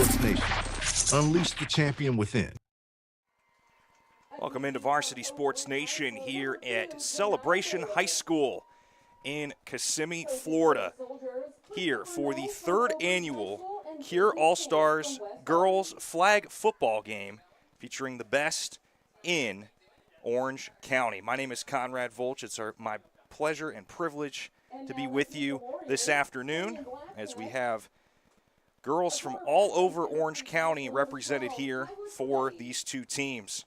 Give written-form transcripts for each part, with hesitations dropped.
Sports Nation. Unleash the champion within. Welcome into Varsity Sports Nation here at Celebration High School in Kissimmee, Florida. Here for the third annual Cure All-Stars Girls Flag Football Game featuring the best in Orange County. My name is Conrad Volch. It's my pleasure and privilege to be with you this afternoon as we have girls from all over Orange County represented here for these two teams.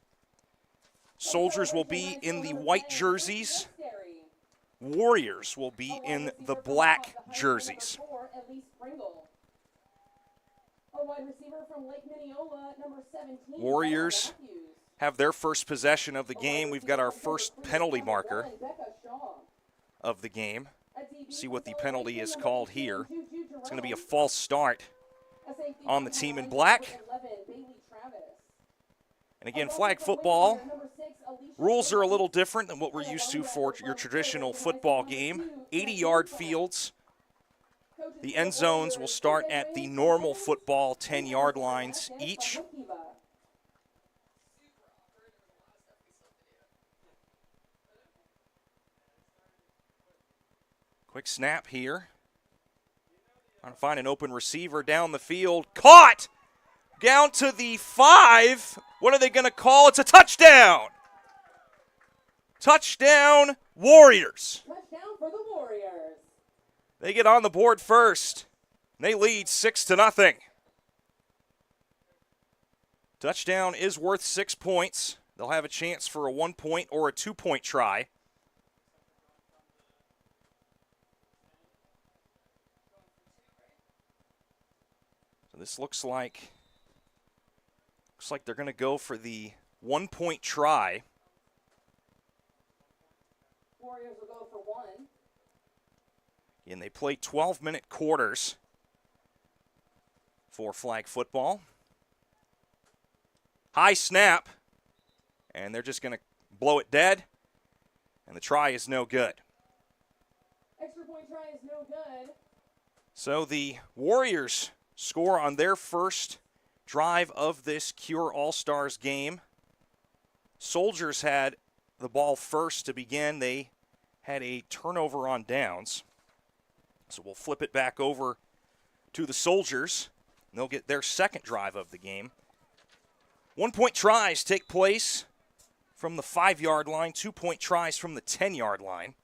Soldiers will be in the white jerseys. Warriors will be in the black jerseys. Warriors have their first possession of the game. We've got our first penalty marker of the game. See what the penalty is called here. It's going to be a false start on the team in black. And again, flag football rules are a little different than what we're used to for your traditional football game. 80-yard fields. The end zones will start at the normal football 10-yard lines each. Quick snap here. Trying to find an open receiver down the field. Caught! Down to the 5. What are they going to call? It's a touchdown! Touchdown, Warriors. Touchdown for the Warriors. They get on the board first. They lead 6-0. Touchdown is worth 6 points. They'll have a chance for a 1-point or a 2-point try. So this looks like they're going to go for the 1-point try. Warriors will go for 1. And they play 12-minute quarters for flag football. High snap, and they're just going to blow it dead, and the try is no good. Extra point try is no good. So the Warriors score on their first drive of this Cure All-Stars game. Soldiers had the ball first to begin. They had a turnover on downs. So we'll flip it back over to the Soldiers. And they'll get their second drive of the game. 1-point tries take place from the 5-yard line. 2-point tries from the 10-yard line.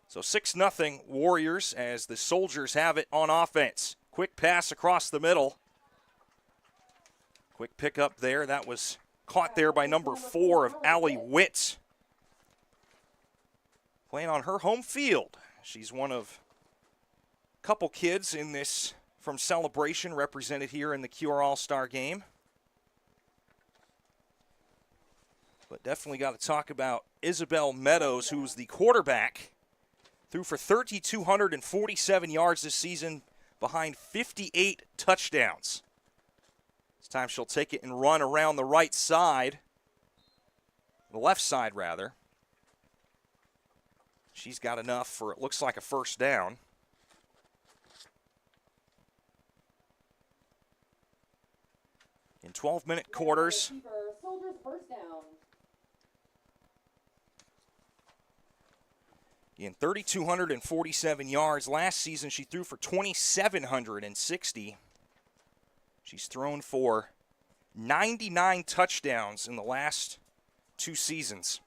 So 6-0 Warriors as the Soldiers have it on offense. Quick pass across the middle. Quick pickup there. That was caught there by number 4 of Allie Witt. Playing on her home field. She's one of a couple kids in this from Celebration represented here in the Cure All-Star game. But definitely got to talk about Isabel Meadows, who's the quarterback. Threw for 3,247 yards this season behind 58 touchdowns. This time she'll take it and run around the right side. The left side, rather. She's got enough for, it looks like, a first down. In 12-minute quarters. Soldiers first down. In 3,247 yards. Last season she threw for 2,760. She's thrown for 99 touchdowns in the last 2 seasons.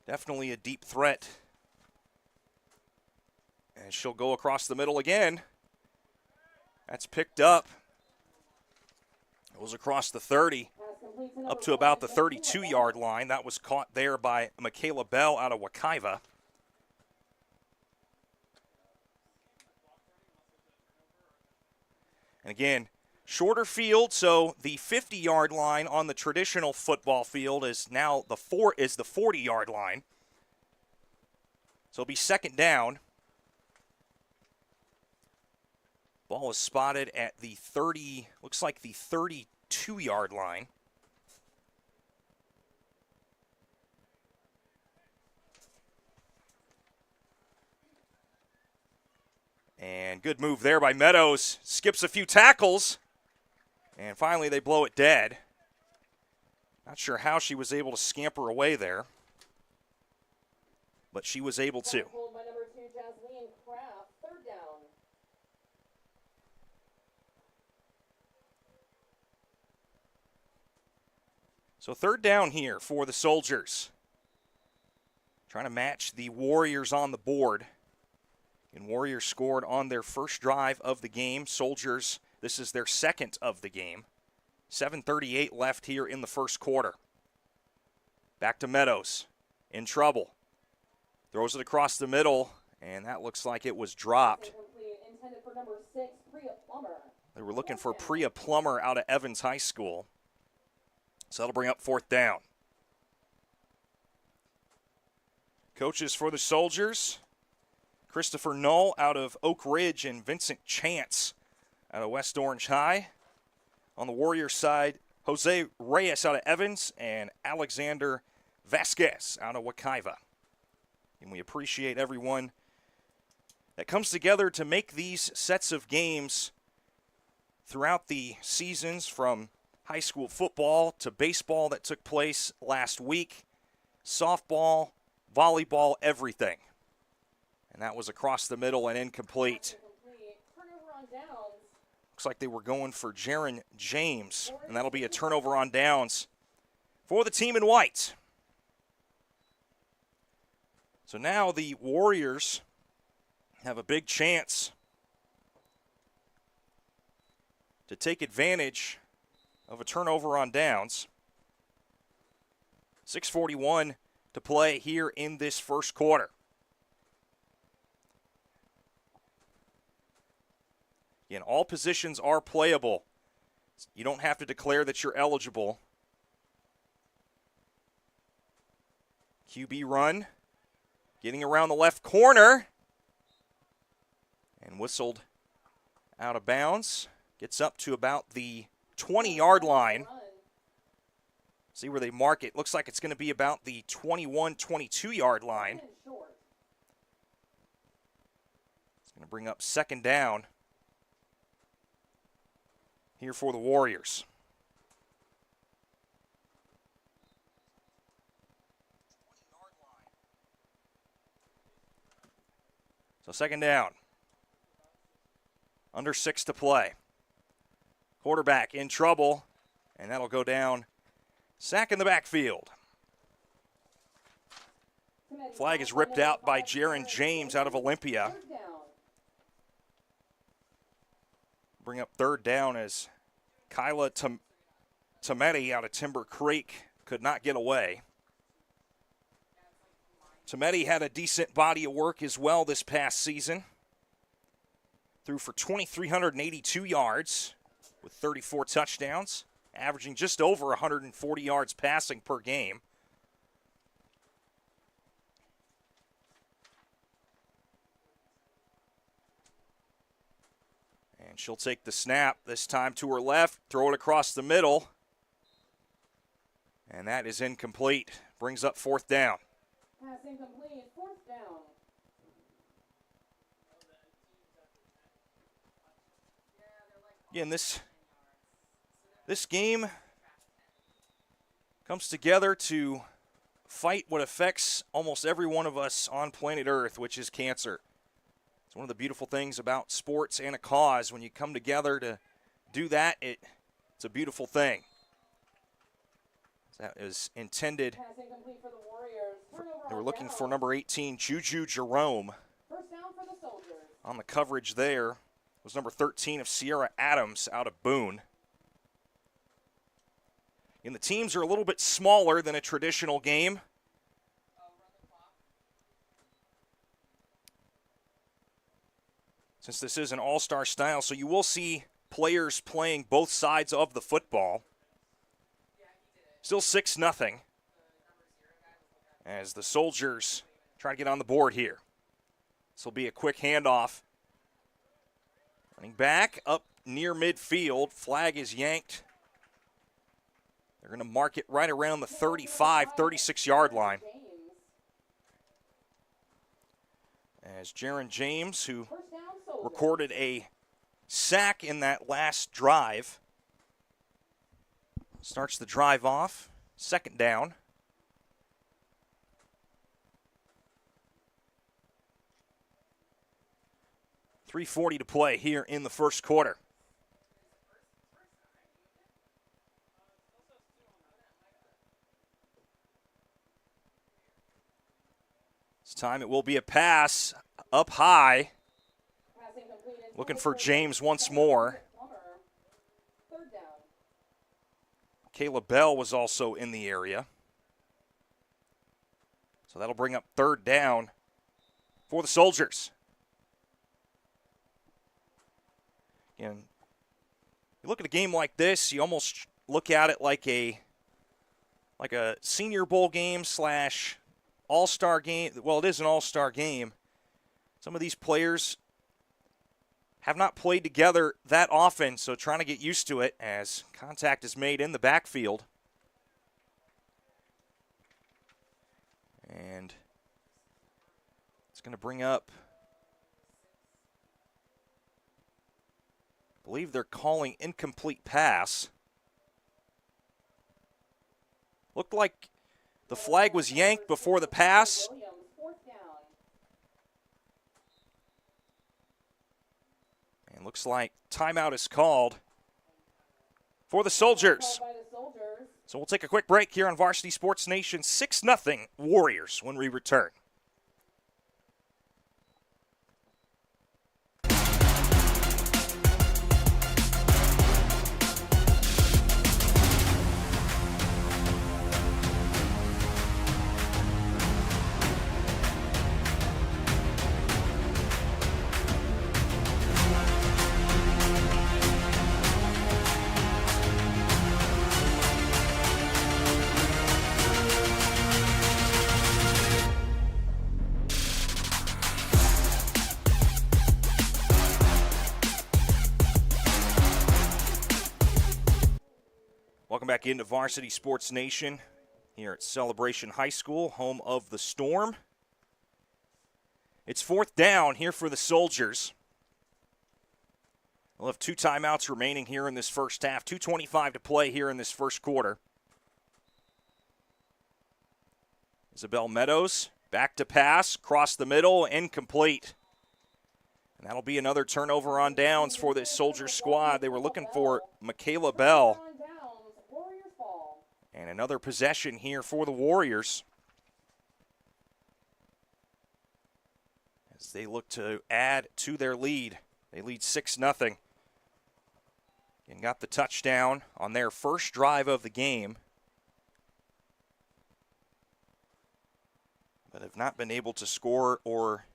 Definitely a deep threat. And she'll go across the middle again. That's picked up. Goes across the 30, up to about the 32-yard line. That was caught there by Michaela Bell out of Wekiva. And again, shorter field, so the 50-yard line on the traditional football field is now the 40-yard line. So it'll be second down. Ball is spotted at the 30, looks like the 32-yard line. And good move there by Meadows. Skips a few tackles. And finally they blow it dead. Not sure how she was able to scamper away there. But she was able to. Pulled by number 2, Jasleen Kraft. Third down. So third down here for the Soldiers. Trying to match the Warriors on the board. And Warriors scored on their first drive of the game. Soldiers, this is their second of the game. 7:38 left here in the first quarter. Back to Meadows. In trouble. Throws it across the middle, and that looks like it was dropped. Intended for number 6, Priya Plummer. They were looking for Priya Plummer out of Evans High School. So that'll bring up fourth down. Coaches for the Soldiers, Christopher Null out of Oak Ridge and Vincent Chance out of West Orange High. On the Warriors side, Jose Reyes out of Evans and Alexander Vasquez out of Wekiva. And we appreciate everyone that comes together to make these sets of games throughout the seasons, from high school football to baseball that took place last week, softball, volleyball, everything. And that was across the middle and incomplete. Turnover on downs. Looks like they were going for Jaron James, and that'll be a turnover on downs for the team in white. So now the Warriors have a big chance to take advantage of a turnover on downs. 6:41 to play here in this first quarter. Again, all positions are playable. You don't have to declare that you're eligible. QB run. Getting around the left corner. And whistled out of bounds. Gets up to about the 20-yard line. See where they mark it. Looks like it's going to be about the 21, 22-yard line. It's going to bring up second down here for the Warriors. So second down. Under 6 to play. Quarterback in trouble, and that'll go down. Sack in the backfield. Flag is ripped out by Jaron James out of Olympia. Bring up third down as Kyla Tometi out of Timber Creek could not get away. Tometi had a decent body of work as well this past season. Threw for 2,382 yards with 34 touchdowns, averaging just over 140 yards passing per game. And she'll take the snap, this time to her left, throw it across the middle. And that is incomplete. Brings up fourth down. Pass incomplete, fourth down. Again, this game comes together to fight what affects almost every one of us on planet Earth, which is cancer. It's one of the beautiful things about sports and a cause. When you come together to do that, it's a beautiful thing. That is intended. Pass incomplete for the Warriors. Turnover They were on looking downs. for number 18, Juju Jerome. First down for the Soldiers. On the coverage there was number 13 of Sierra Adams out of Boone. And the teams are a little bit smaller than a traditional game. Since this is an all-star style, so you will see players playing both sides of the football. Still 6-0 as the Soldiers try to get on the board here. This will be a quick handoff. Running back up near midfield. Flag is yanked. They're going to mark it right around the 35, 36-yard line. As Jaron James, who recorded a sack in that last drive. Starts the drive off. Second down. .340 to play here in the first quarter. This time it will be a pass up high. Looking for James once more. Caleb Bell was also in the area. So that'll bring up third down for the Soldiers. And you look at a game like this, you almost look at it like a Senior Bowl game / all-star game. Well, it is an all-star game. Some of these players have not played together that often, so trying to get used to it as contact is made in the backfield. And it's going to bring up, I believe they're calling incomplete pass. Looked like the flag was yanked before the pass. And looks like timeout is called for the Soldiers. So we'll take a quick break here on Varsity Sports Nation. 6-0 Warriors when we return. Welcome back into Varsity Sports Nation here at Celebration High School, home of the Storm. It's fourth down here for the Soldiers. We'll have 2 timeouts remaining here in this first half. 2:25 to play here in this first quarter. Isabel Meadows back to pass, across the middle, incomplete. And that'll be another turnover on downs for this Soldier squad. They were looking for Michaela Bell. And another possession here for the Warriors as they look to add to their lead. They lead 6-0 and got the touchdown on their first drive of the game, but have not been able to score or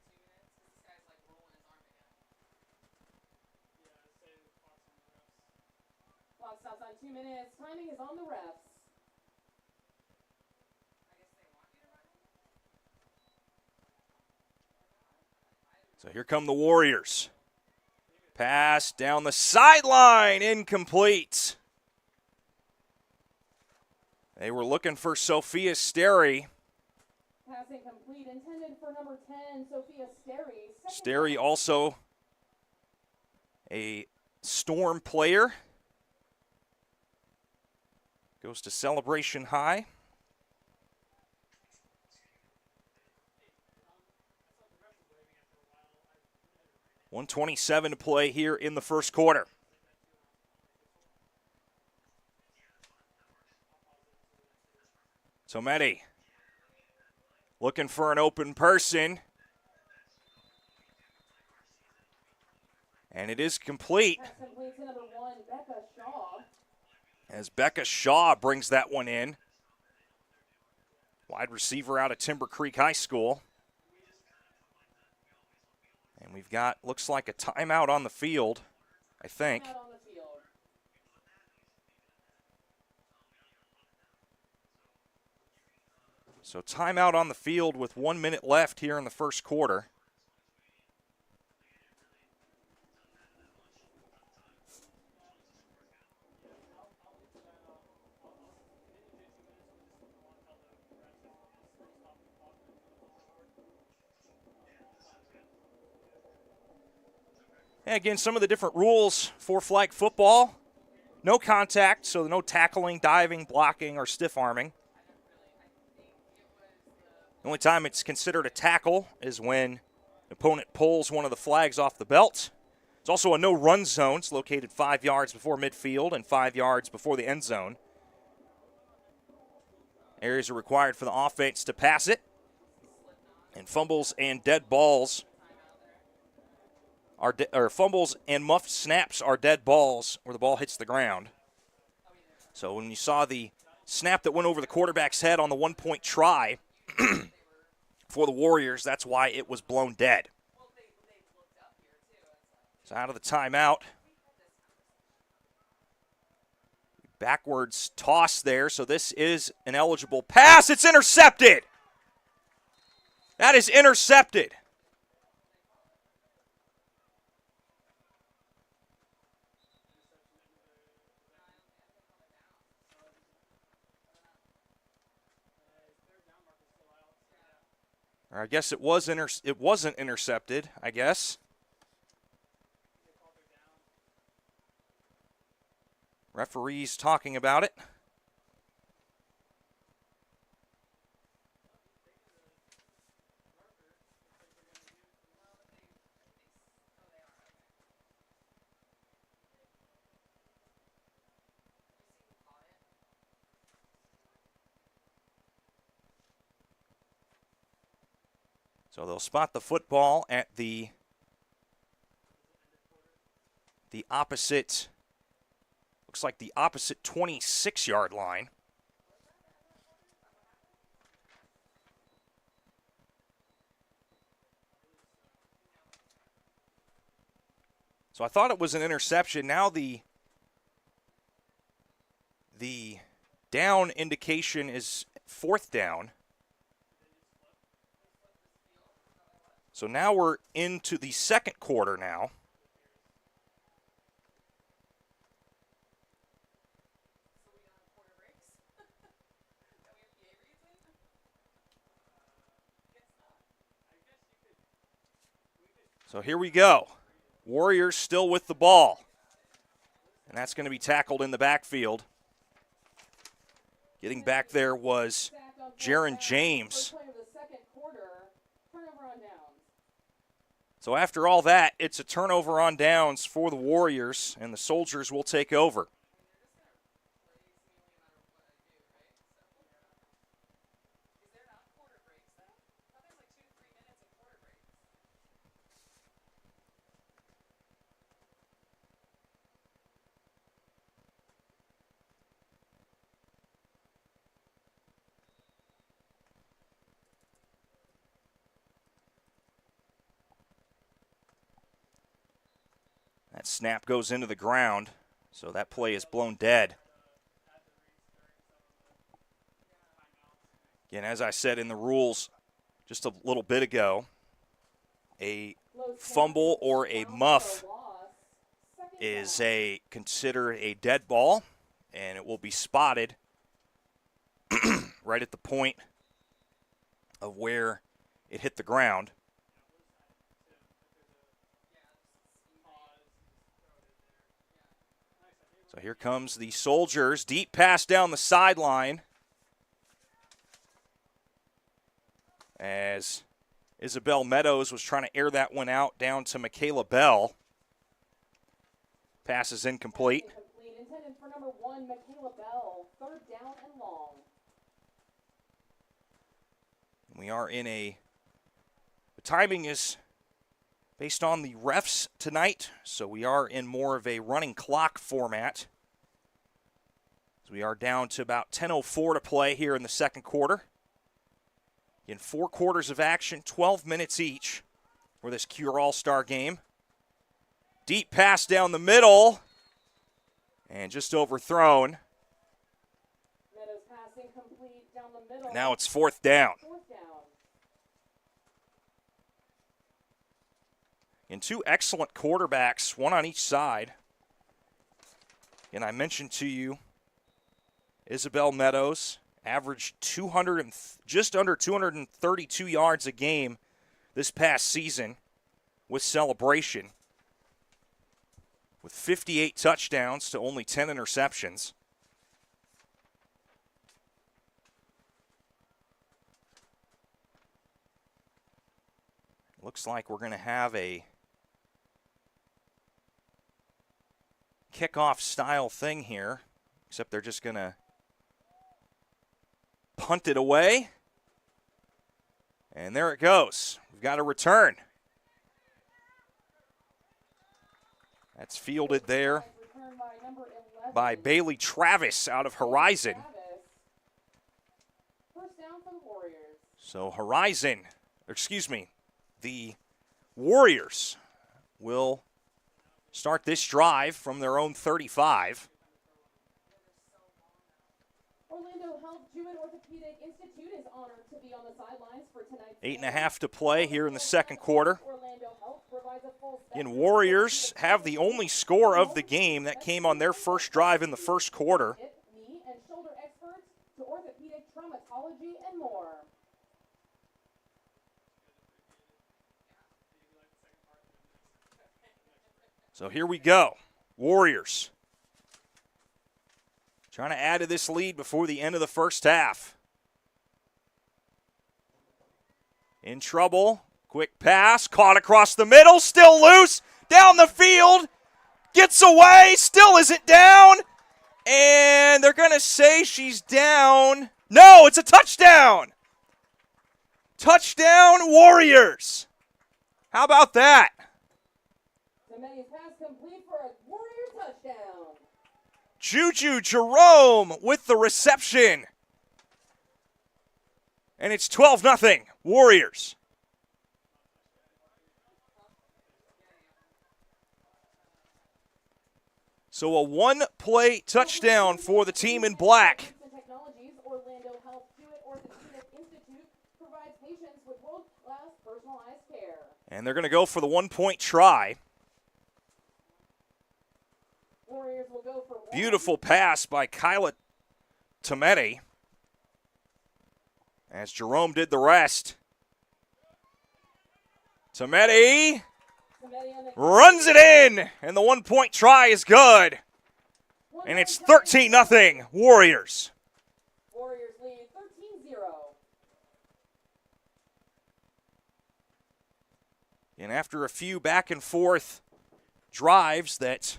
Clock stops on 2 minutes. Timing is on the refs. So here come the Warriors. Pass down the sideline, incomplete. They were looking for Sophia Sterry. Pass incomplete, intended for number 10, Sophia Sterry. Sterry also a Storm player. Goes to Celebration High. .127 to play here in the first quarter. Tometi looking for an open person. And it is complete. Pass complete to number 1, Becca Shaw. As Becca Shaw brings that one in. Wide receiver out of Timber Creek High School. And we've got, looks like a timeout on the field, I think. Out on the field. So timeout on the field with 1 minute left here in the first quarter. And again, some of the different rules for flag football. No contact, so no tackling, diving, blocking, or stiff arming. The only time it's considered a tackle is when the opponent pulls one of the flags off the belt. It's also a no-run zone. It's located 5 yards before midfield and 5 yards before the end zone. Areas are required for the offense to pass it. And fumbles and dead balls or fumbles and muffed snaps are dead balls where the ball hits the ground. So when you saw the snap that went over the quarterback's head on the one-point try for the Warriors, that's why it was blown dead. So out of the timeout. Backwards toss there, so this is an eligible pass. It's intercepted. That is intercepted. Or I guess it wasn't intercepted, I guess. Referees talking about it. So they'll spot the football at the opposite, looks like the opposite 26-yard line. So I thought it was an interception. Now the down indication is 4th down. So now we're into the second quarter now. So here we go. Warriors still with the ball. And that's going to be tackled in the backfield. Getting back there was Jaron James. So after all that, it's a turnover on downs for the Warriors, and the Soldiers will take over. That snap goes into the ground, so that play is blown dead. Again, as I said in the rules just a little bit ago, a fumble or a muff is considered a dead ball, and it will be spotted right at the point of where it hit the ground. So here comes the Soldiers. Deep pass down the sideline as Isabel Meadows was trying to air that one out down to Michaela Bell. Pass is incomplete. Intended for number 1, Michaela Bell. 3rd down and long. We are in the timing is based on the refs tonight, so we are in more of a running clock format. So we are down to about 10:04 to play here in the second quarter. In 4 quarters of action, 12 minutes each for this Cure All-Star game. Deep pass down the middle, and just overthrown. Meadows passing complete down the middle. Now it's 4th down. And 2 excellent quarterbacks, one on each side. And I mentioned to you, Isabel Meadows averaged just under 232 yards a game this past season with Celebration. with 58 touchdowns to only 10 interceptions. Looks like we're going to have a kickoff style thing here, except they're just going to punt it away. And there it goes. We've got a return. That's fielded there by Bailey Travis out of Horizon. So Horizon, the Warriors will start this drive from their own 35. Orlando Health Jewett Orthopedic Institute is honored to be on the sidelines for tonight's 8.5 to play here in the second quarter. And Warriors have the only score of the game that came on their first drive in the first quarter. Knee and shoulder experts to orthopedic traumatology and more. So here we go. Warriors trying to add to this lead before the end of the first half. In trouble. Quick pass. Caught across the middle. Still loose. Down the field. Gets away. Still isn't down. And they're going to say she's down. No, it's a touchdown. Touchdown, Warriors. How about that? Somebody's pass complete for a Warrior touchdown. Juju Jerome with the reception. And it's 12-0, Warriors. So a one-play touchdown for the team in black. Orlando Health Jewett Orthopedic Institute provides patients with world-class personalized care. And they're going to go for the one-point try. Warriors will go for one. Beautiful pass by Kyla Tometi, as Jerome did the rest. Tometi runs it in, and the one-point try is good. And it's 13-0, Warriors. Warriors lead 13-0. And after a few back-and-forth drives that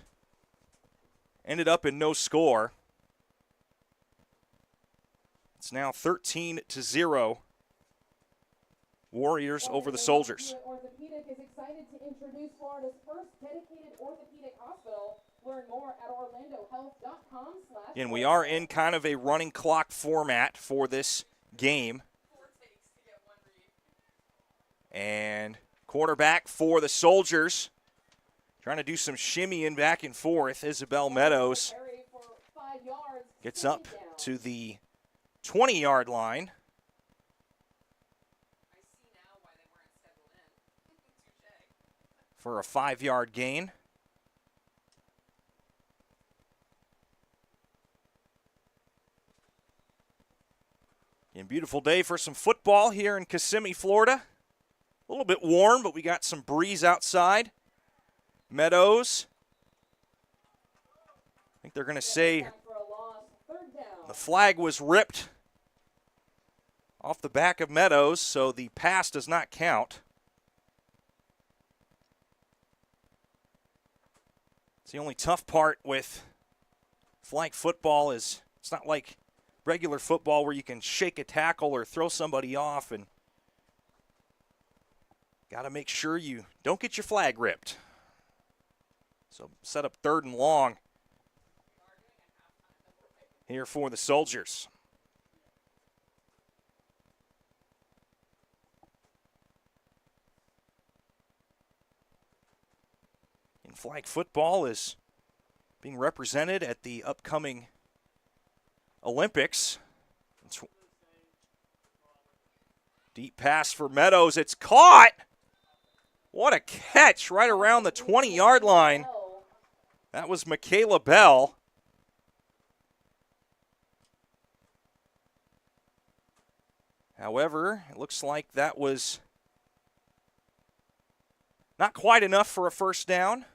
ended up in no score, it's now 13-0. Warriors over the Soldiers. Orthopedic is excited to introduce Florida's first dedicated orthopedic hospital. Learn more at orlandohealth.com/. And we are in kind of a running clock format for this game. And quarterback for the Soldiers, trying to do some shimmying back and forth. Isabel Meadows gets up to the 20-yard line. For a 5-yard gain. And beautiful day for some football here in Kissimmee, Florida. A little bit warm, but we got some breeze outside. Meadows. I think they're going to say the flag was ripped off the back of Meadows, so the pass does not count. The only tough part with flag football is it's not like regular football where you can shake a tackle or throw somebody off, and got to make sure you don't get your flag ripped. So set up 3rd and long here for the Soldiers. Flag football is being represented at the upcoming Olympics. Deep pass for Meadows. It's caught. What a catch right around the 20-yard line. That was Michaela Bell. However, it looks like that was not quite enough for a first down.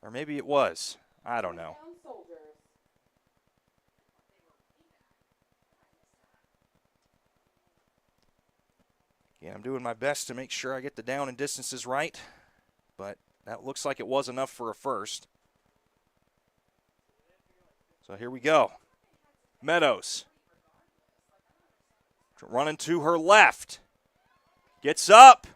Or maybe it was. I don't know. Down soldiers. Yeah, I'm doing my best to make sure I get the down and distances right, but that looks like it was enough for a first. So here we go. Meadows. Running to her left. Gets up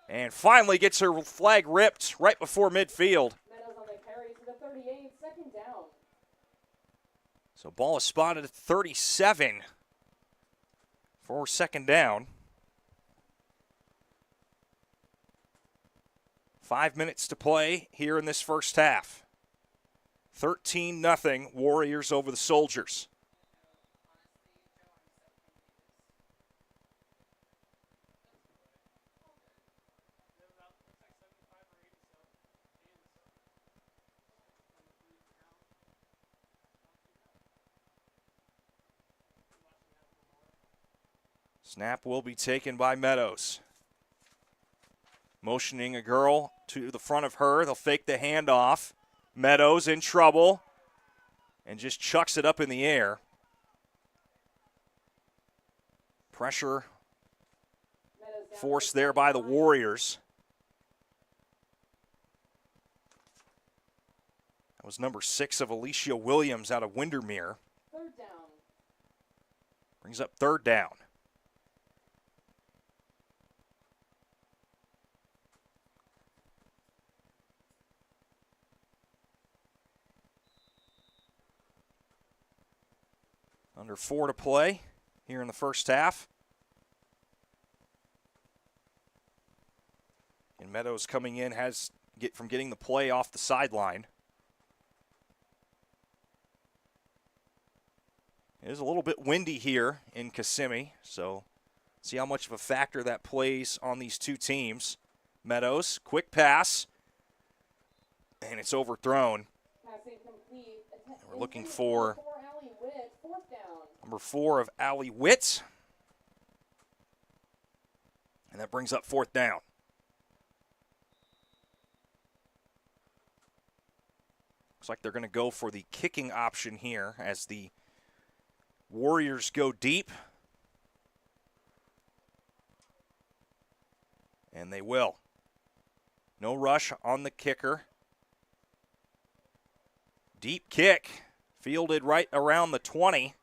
and finally gets her flag ripped right before midfield. Meadows on the carry to the 38, second down. So ball is spotted at 37 for second down. 5 minutes to play here in this first half. 13-0 Warriors over the Soldiers. Snap will be taken by Meadows. Motioning a girl to the front of her. They'll fake the handoff. Meadows in trouble and just chucks it up in the air. Pressure forced there by the Warriors. That was number 6 of Alicia Williams out of Windermere. Third down. Brings up third down. Under 4 to play here in the first half. And Meadows coming in from getting the play off the sideline. It is a little bit windy here in Kissimmee, so see how much of a factor that plays on these two teams. Meadows, quick pass, and it's overthrown. Passing complete. We're looking for Allie Witt, fourth down. number 4 of Allie Witt. And that brings up fourth down. Looks like they're going to go for the kicking option here as the Warriors go deep. And they will. No rush on the kicker. Deep kick. Fielded right around the 20.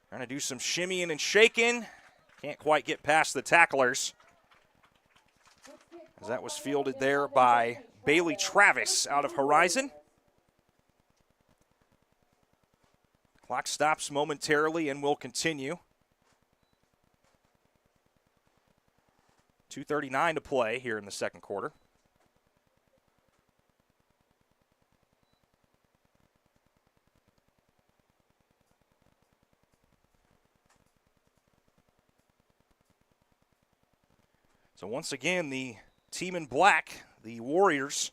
Trying to do some shimmying and shaking. Can't quite get past the tacklers. As that was fielded there by Bailey Travis out of Horizon. Clock stops momentarily and will continue. 2:39 to play here in the second quarter. So once again, the team in black, the Warriors,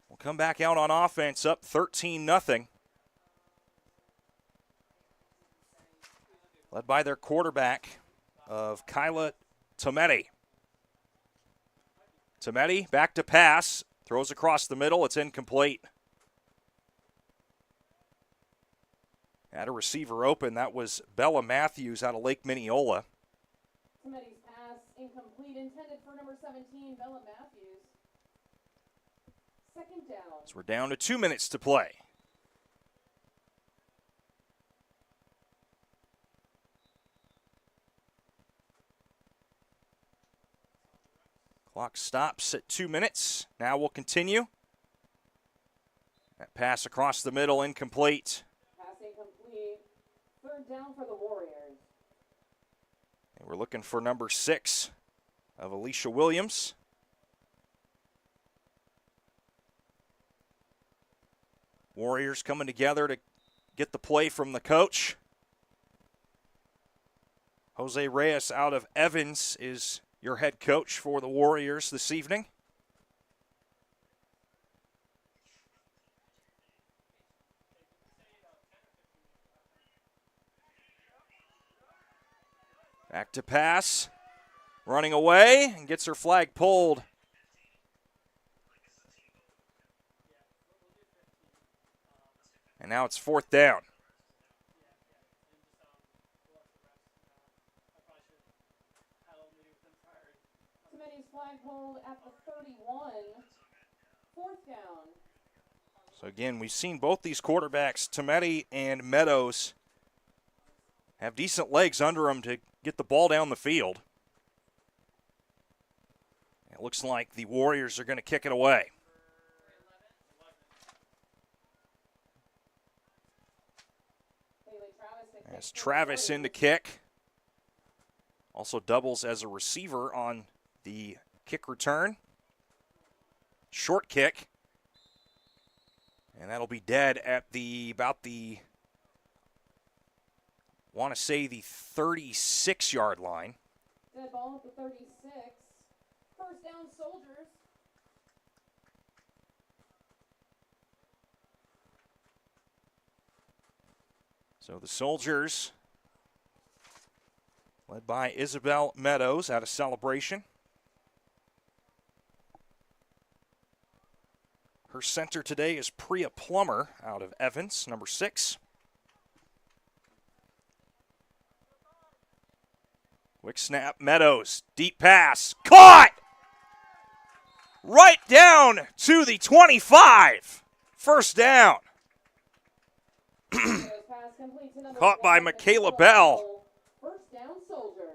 will come back out on offense up 13-0. Led by their quarterback of Kyla Tometi. Tometi back to pass, throws across the middle, it's incomplete. Had a receiver open, that was Bella Matthews out of Lake Minneola. Tometi's pass incomplete, intended for number 17, Bella Matthews. Second down. So we're down to 2 minutes to play. Clock stops at 2 minutes. Now we'll continue. That pass across the middle, incomplete. Pass incomplete. Third down for the Warriors. And we're looking for number 6 of Alicia Williams. Warriors coming together to get the play from the coach. Jose Reyes out of Evans is your head coach for the Warriors this evening. Back to pass. Running away and gets her flag pulled And now it's 4th down. Committee's flag hold at the 31. 4th down. So again, we've seen both these quarterbacks, Tometi and Meadows, have decent legs under them to get the ball down the field. It looks like the Warriors are going to kick it away. As Travis in to kick. Also doubles as a receiver on the kick return. Short kick. And that'll be dead at about the 36-yard line. Dead ball at the 36. 1st down, Soldiers. So the Soldiers, led by Isabel Meadows out of Celebration. Her center today is Priya Plummer out of Evans, number 6. Quick snap, Meadows, deep pass, caught! Right down to the 25. 1st down. Caught by Michaela Bell. 1st down, Soldiers.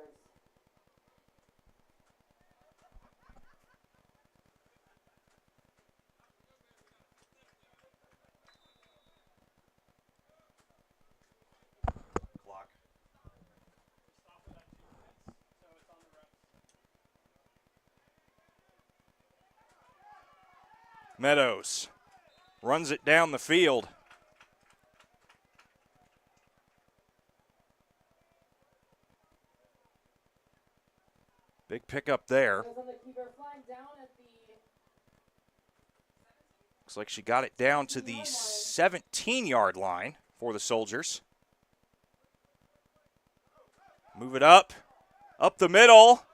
Meadows runs it down the field. Big pickup there. Looks like she got it down to the 17-yard line for the Soldiers. Move it up the middle,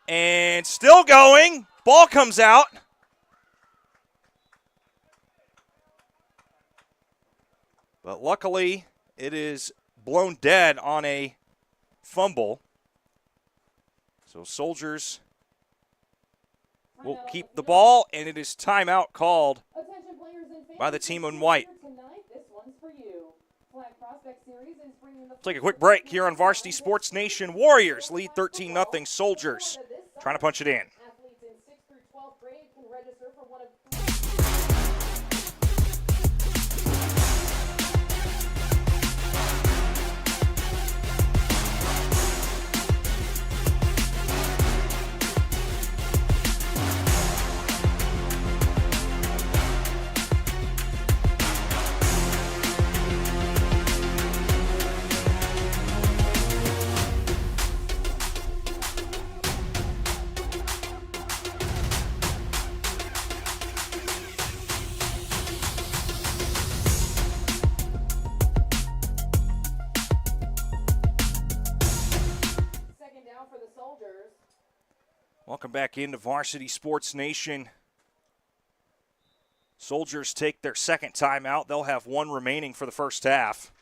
and still going. Ball comes out. But luckily, it is blown dead on a fumble. So Soldiers will keep the ball, and it is timeout called by the team in white. Take a quick break here on Varsity Sports Nation. Warriors lead 13-0 Soldiers. Trying to punch it in. Welcome back into Varsity Sports Nation. Soldiers take their second timeout. They'll have one remaining for the first half.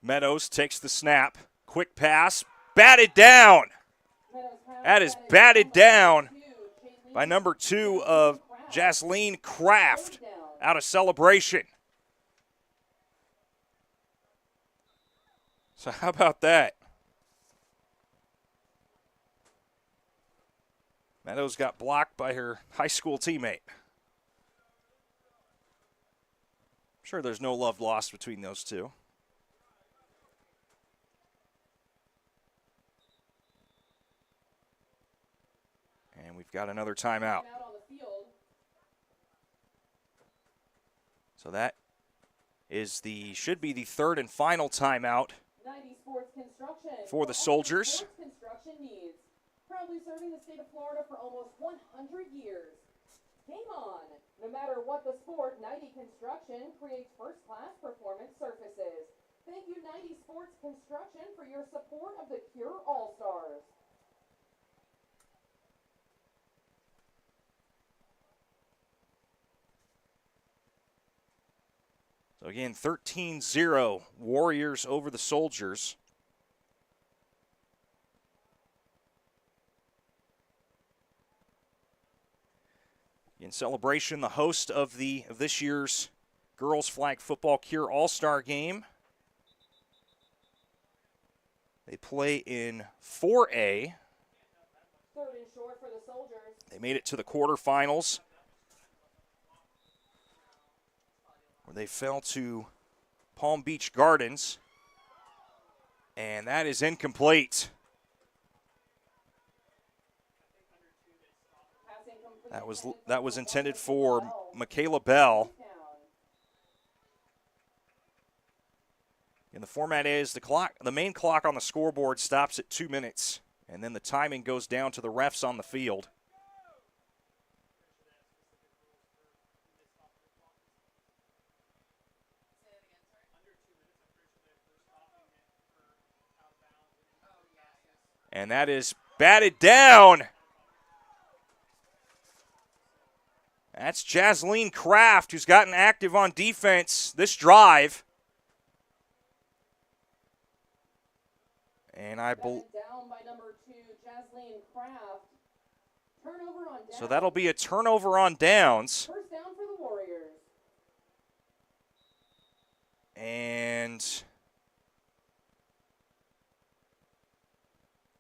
Meadows takes the snap. Quick pass. Batted down. That is batted down by number 2 of Jasleen Kraft out of Celebration. So how about that? Meadows got blocked by her high school teammate. I'm sure there's no love lost between those two. And we've got another timeout. So that is should be the third and final timeout for the Soldiers. Proudly serving the state of Florida for almost 100 years. Game on! No matter what the sport, 90 Construction creates first-class performance surfaces. Thank you, 90 Sports Construction, for your support of the Cure All-Stars. So again, 13-0 Warriors over the Soldiers. In celebration, the host of this year's girls flag football Cure All-Star game. They play in 4A. Third and short for the Soldiers. They made it to the quarterfinals, where they fell to Palm Beach Gardens, and that is incomplete. That was intended for Michaela Bell. And the format is the main clock on the scoreboard stops at 2 minutes, and then the timing goes down to the refs on the field. And that is batted down. That's Jasleen Kraft, who's gotten active on defense this drive. And I believe down by number 2, Jasleen Kraft. Turnover on downs. So that'll be a turnover on downs. First down for the Warriors. And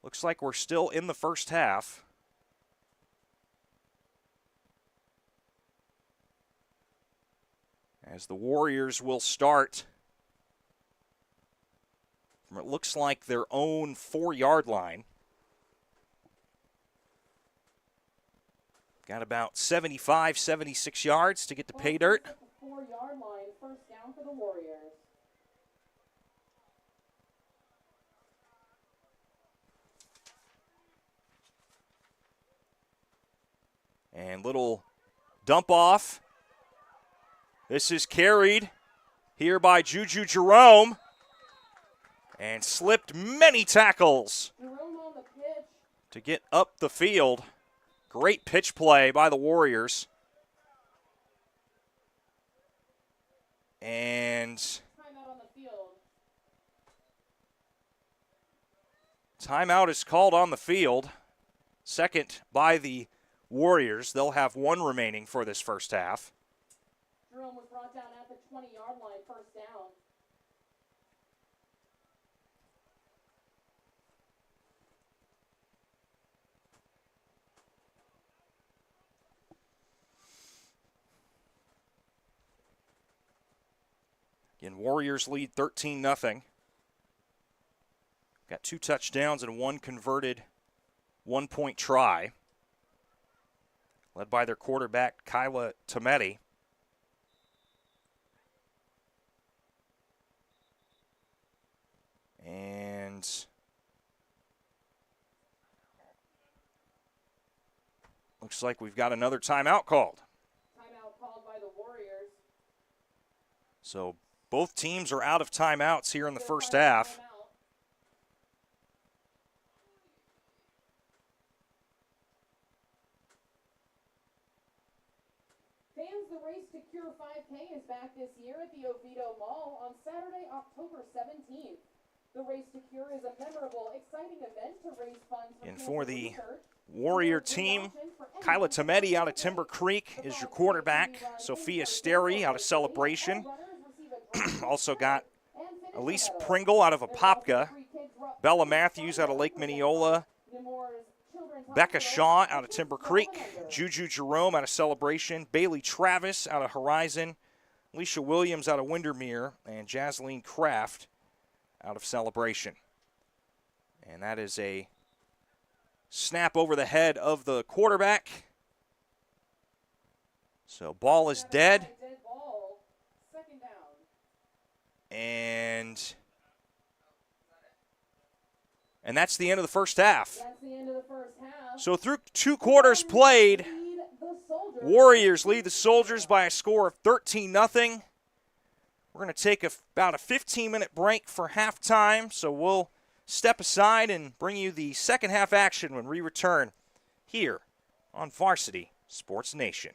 looks like we're still in the first half. As the Warriors will start from it looks like their own 4-yard line. Got about 75, 76 yards to get to pay dirt. 4-yard line, first down for the Warriors. And little dump off. This is carried here by Juju Jerome and slipped many tackles Jerome on the pitch. to get up the field. Great pitch play by the Warriors. And Timeout on the field. timeout is called on the field. Second by the Warriors. They'll have one remaining for this first half. Jerome was brought down at the 20-yard line, first down. Again, Warriors lead 13-0. Got 2 touchdowns and 1 converted one-point try, led by their quarterback, Kyla Tometi. And looks like we've got another timeout called. Timeout called by the Warriors. So both teams are out of timeouts here in the first half. Timeout. Fans, the Race to Cure 5K is back this year at the Oviedo Mall on Saturday, October 17th. The Race to Cure is a memorable, exciting event to raise funds And for the research. Warrior team, Kyla Tometi out of Timber Creek is your quarterback. Sophia Sterry out of Celebration. Also got Elise Pringle out of Apopka. Bella Matthews out of Lake Minneola. Becca Shaw out of Timber Creek. Juju Jerome out of Celebration. Bailey Travis out of Horizon. Alicia Williams out of Windermere. And Jasleen Kraft out of Celebration. And that is a snap over the head of the quarterback. So ball is dead. Second down. And that's the end of the first half. That's the end of the first half. So through 2 quarters played, Lead the Soldiers. Warriors lead the Soldiers by a score of 13-0. We're going to take about a 15-minute break for halftime, so we'll step aside and bring you the second half action when we return here on Varsity Sports Nation.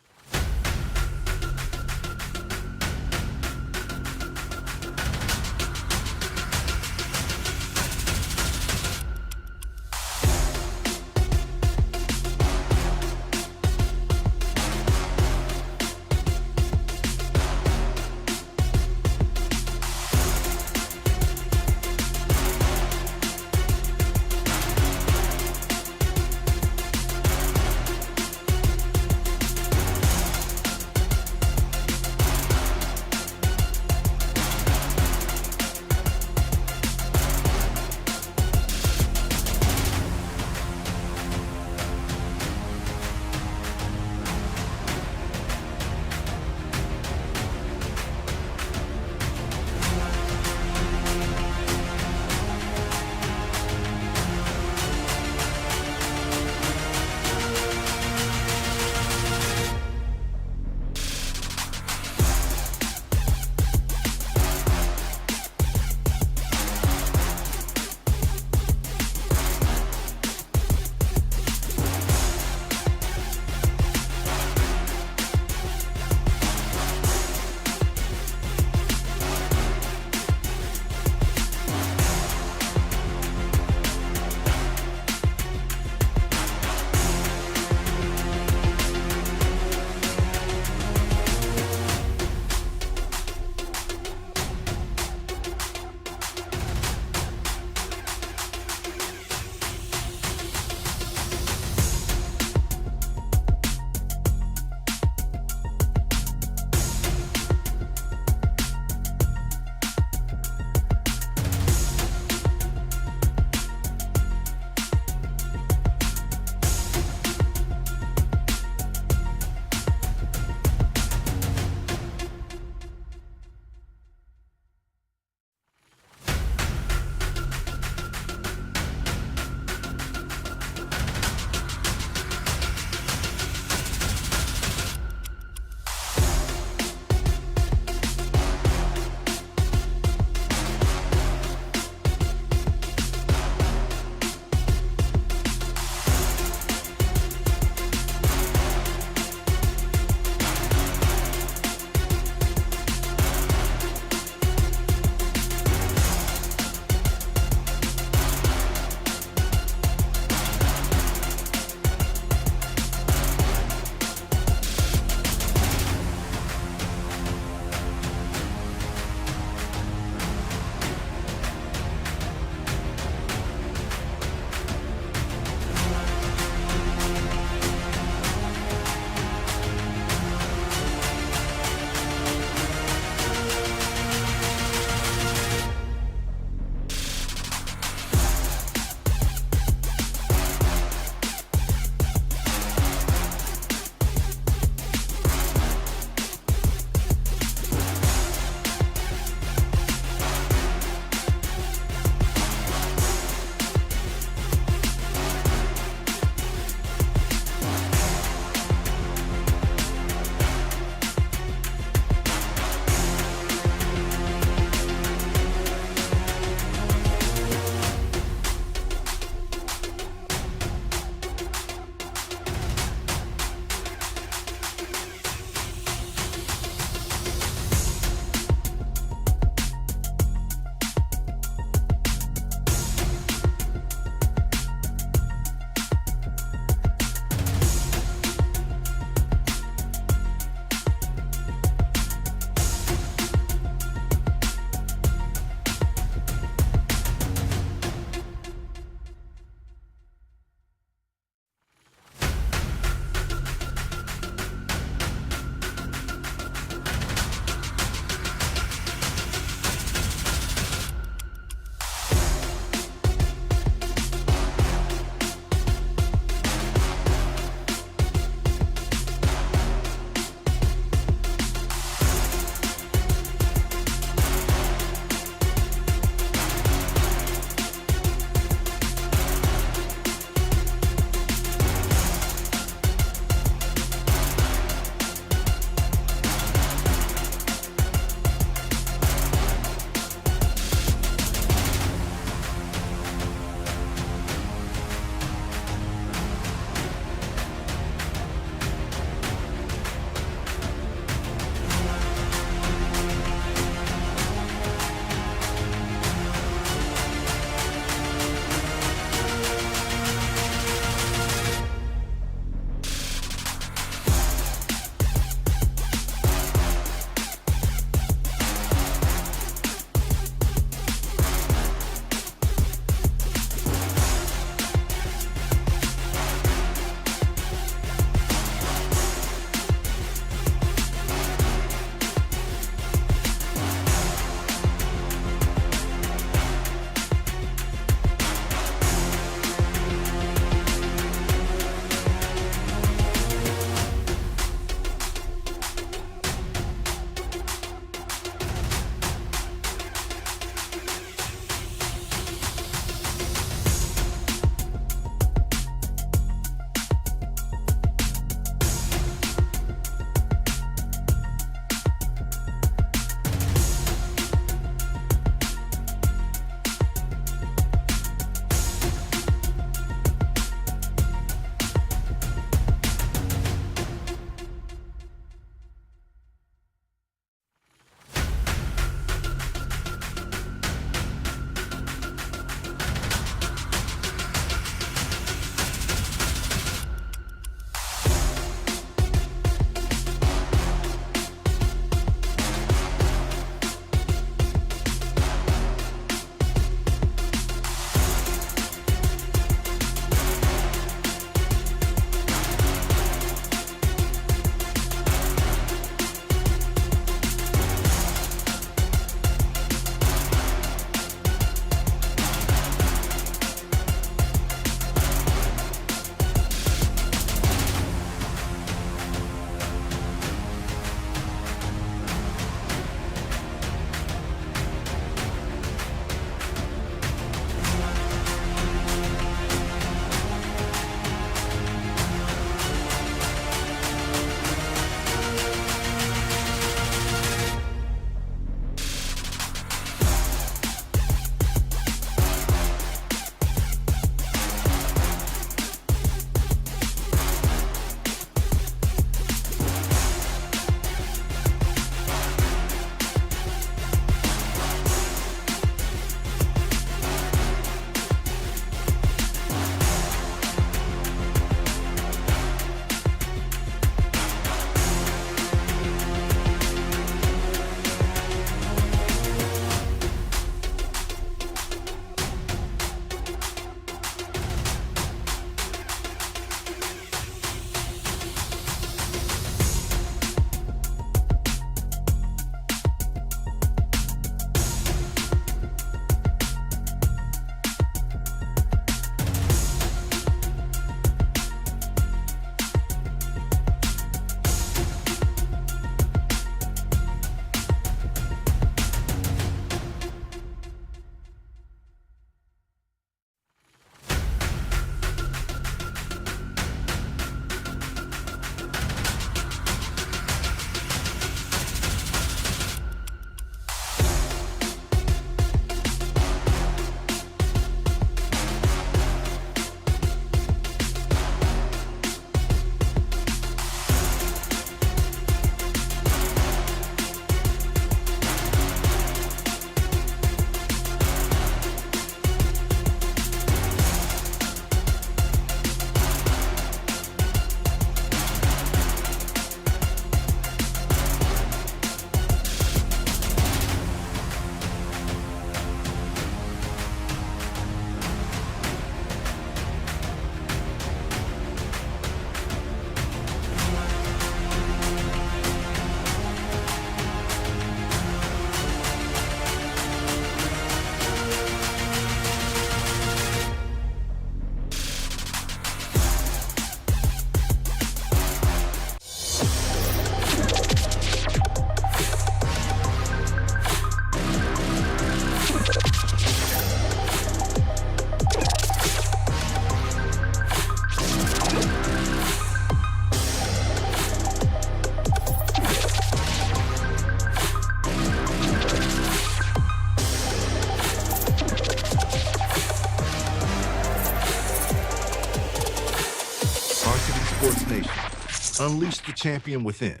Unleash the champion within.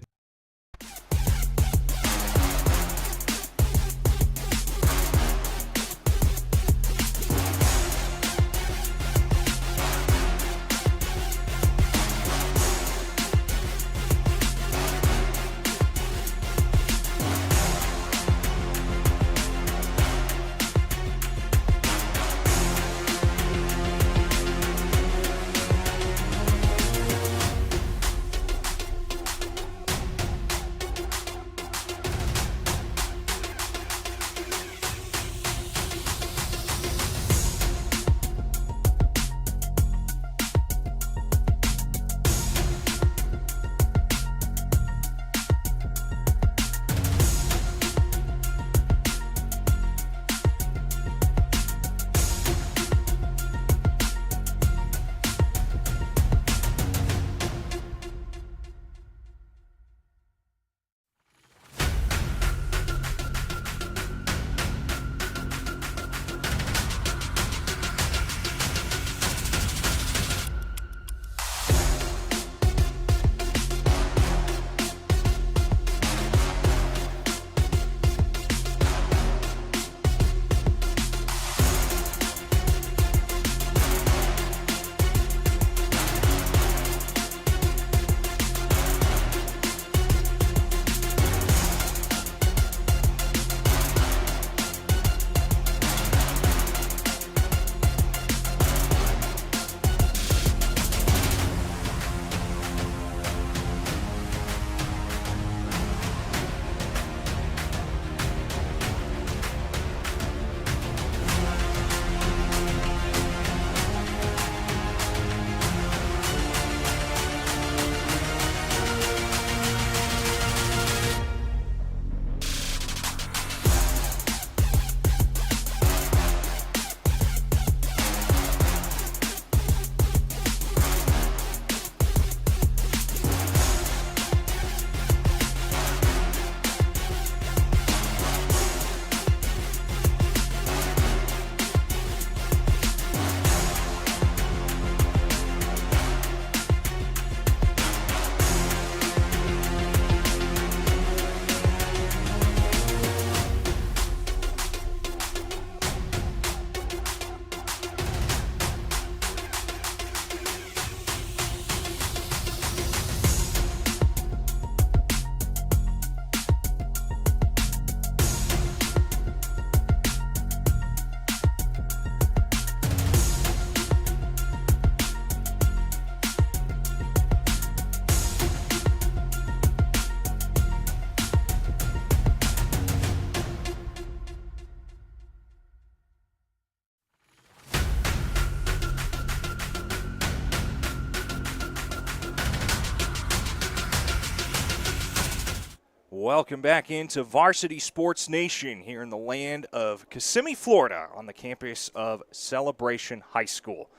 Welcome back into Varsity Sports Nation here in the land of Kissimmee, Florida, on the campus of Celebration High School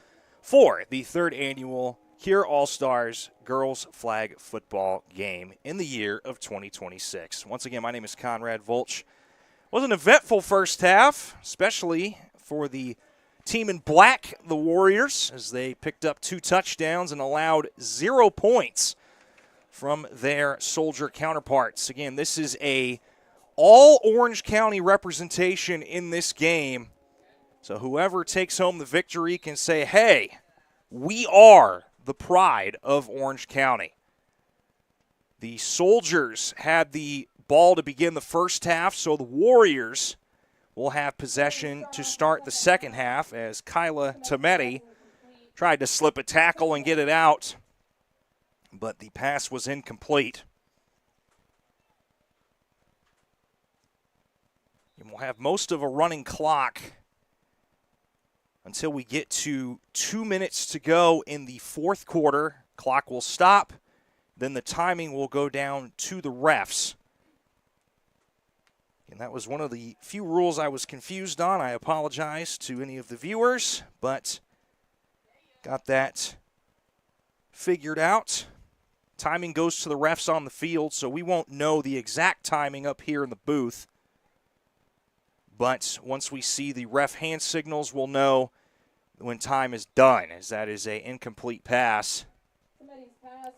for the third annual Cure All-Stars Girls Flag Football Game in the year of 2026. Once again, my name is Conrad Volch. It was an eventful first half, especially for the team in black, the Warriors, as they picked up 2 touchdowns and allowed 0 points from their Soldier counterparts. Again, this is a all Orange County representation in this game. So whoever takes home the victory can say, hey, we are the pride of Orange County. The Soldiers had the ball to begin the first half, so the Warriors will have possession to start the second half as Kyla Tometi tried to slip a tackle and get it out, but the pass was incomplete. And we'll have most of a running clock until we get to 2 minutes to go in the fourth quarter. Clock will stop. Then the timing will go down to the refs. And that was one of the few rules I was confused on. I apologize to any of the viewers, but got that figured out. Timing goes to the refs on the field, so we won't know the exact timing up here in the booth. But once we see the ref hand signals, we'll know when time is done, as that is an incomplete pass.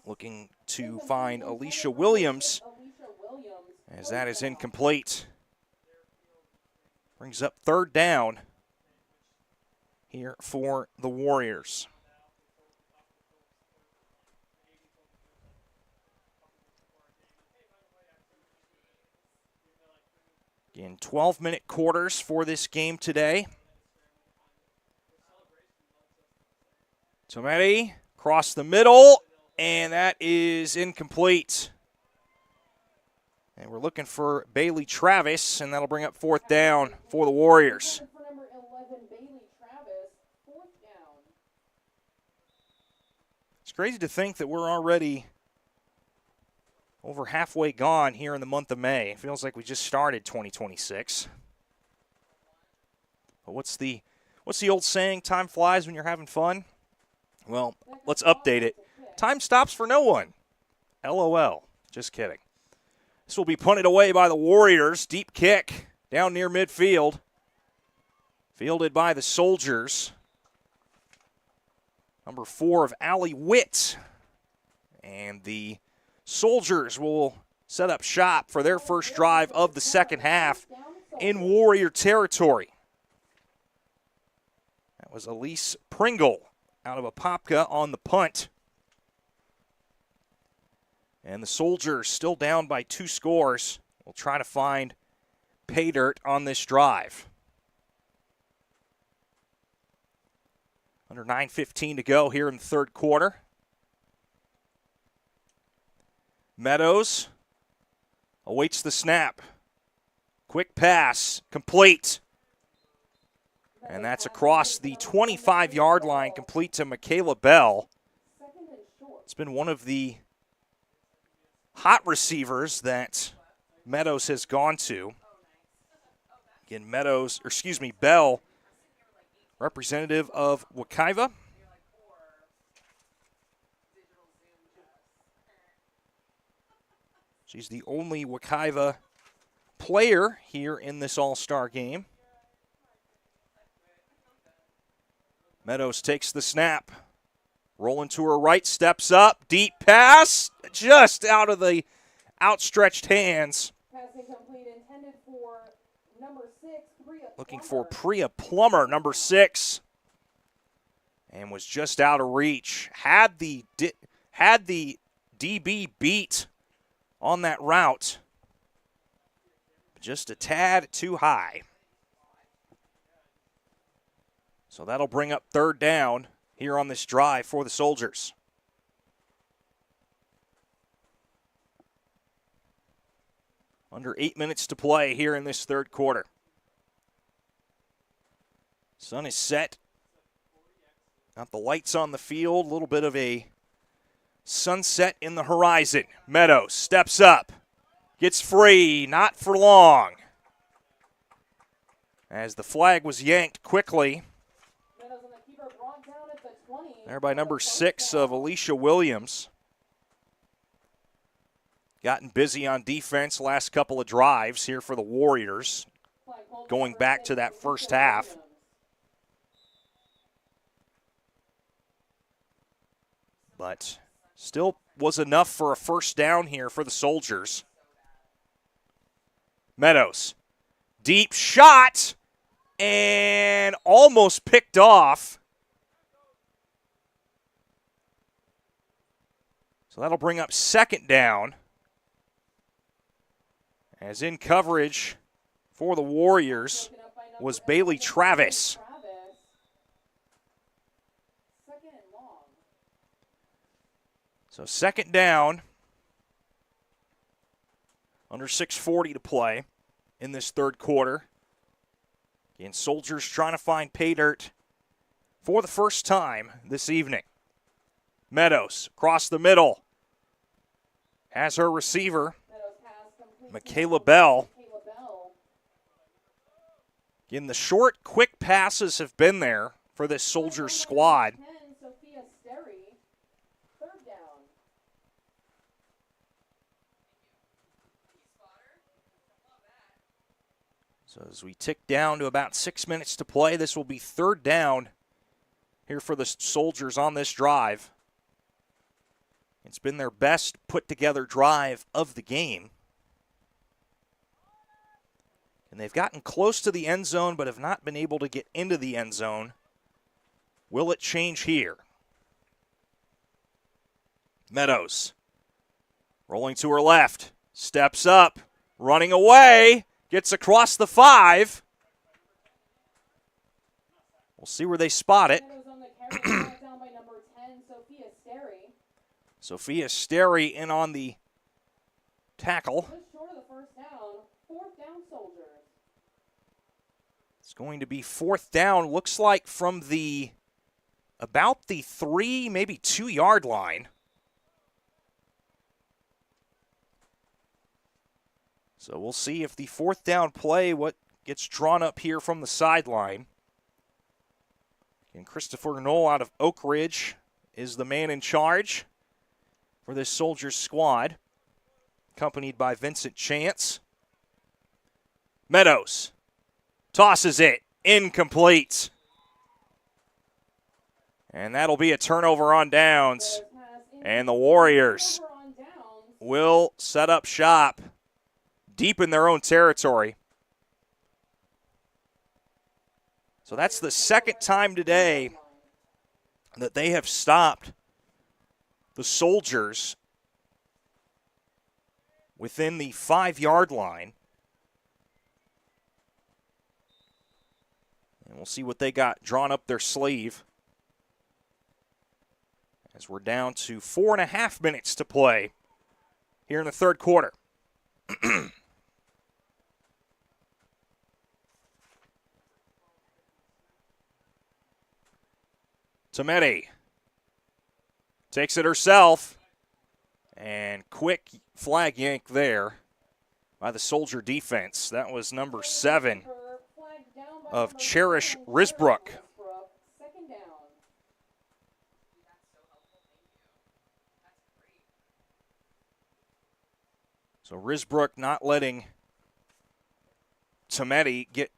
Looking to find Alicia Williams, as that is incomplete. Brings up third down here for the Warriors. Again, 12-minute quarters for this game today. Tometi across the middle, and that is incomplete. And we're looking for Bailey Travis, and that'll bring up fourth down for the Warriors. It's crazy to think that we're already over halfway gone here in the month of May. It feels like we just started 2026. But what's the old saying? Time flies when you're having fun. Well, let's update it. Time stops for no one. LOL. Just kidding. This will be punted away by the Warriors. Deep kick down near midfield. Fielded by the Soldiers. Number 4 of Allie Witt. And the Soldiers will set up shop for their first drive of the second half in Warrior territory. That was Elise Pringle out of Apopka on the punt. And the Soldiers still down by 2 scores. We'll try to find pay dirt on this drive. Under 9:15 to go here in the third quarter. Meadows awaits the snap. Quick pass, complete. And that's across the 25-yard line, complete to Michaela Bell. It's been one of the hot receivers that Meadows has gone to. Again, Bell, representative of Wekiva. She's the only Wekiva player here in this All-Star game. Meadows takes the snap. Rolling to her right, steps up, deep pass, just out of the outstretched hands. Passing complete, intended for number 6, Priya Looking for Priya Plummer, number 6. And was just out of reach. Had the DB beat on that route. Just a tad too high. So that'll bring up third down here on this drive for the Soldiers. Under 8 minutes to play here in this third quarter. Sun is set. Got the lights on the field. A little bit of a sunset in the horizon. Meadows steps up. Gets free. Not for long. As the flag was yanked quickly. There by number 6 of Alicia Williams. Gotten busy on defense last couple of drives here for the Warriors. Going back to that first half. But still was enough for a first down here for the Soldiers. Meadows. Deep shot. And almost picked off. So that'll bring up second down. As in coverage for the Warriors was Bailey Travis. So second down. Under 6:40 to play in this third quarter. Again, Soldiers trying to find pay dirt for the first time this evening. Meadows across the middle. Has her receiver, Michaela Bell. Again, the short, quick passes have been there for this Soldiers squad. So as we tick down to about 6 minutes to play, this will be third down here for the Soldiers on this drive. It's been their best put-together drive of the game. And they've gotten close to the end zone, but have not been able to get into the end zone. Will it change here? Meadows rolling to her left, steps up, running away, gets across the 5. We'll see where they spot it. Sophia Sterry in on the tackle. It's going to be 4th down. Looks like from about the 3, maybe 2-yard line. So we'll see if the 4th down play, what gets drawn up here from the sideline. And Christopher Knoll out of Oak Ridge is the man in charge for this Soldiers squad, accompanied by Vincent Chance. Meadows tosses it, incomplete. And that'll be a turnover on downs. And the Warriors will set up shop deep in their own territory. So that's the second time today that they have stopped the Soldiers within the 5-yard line. And we'll see what they got drawn up their sleeve, as we're down to 4.5 minutes to play here in the third quarter. Tometi takes it herself, and quick flag yank there by the Soldier defense. That was number 7 of Cherish Risbrook. So Risbrook not letting Tometi get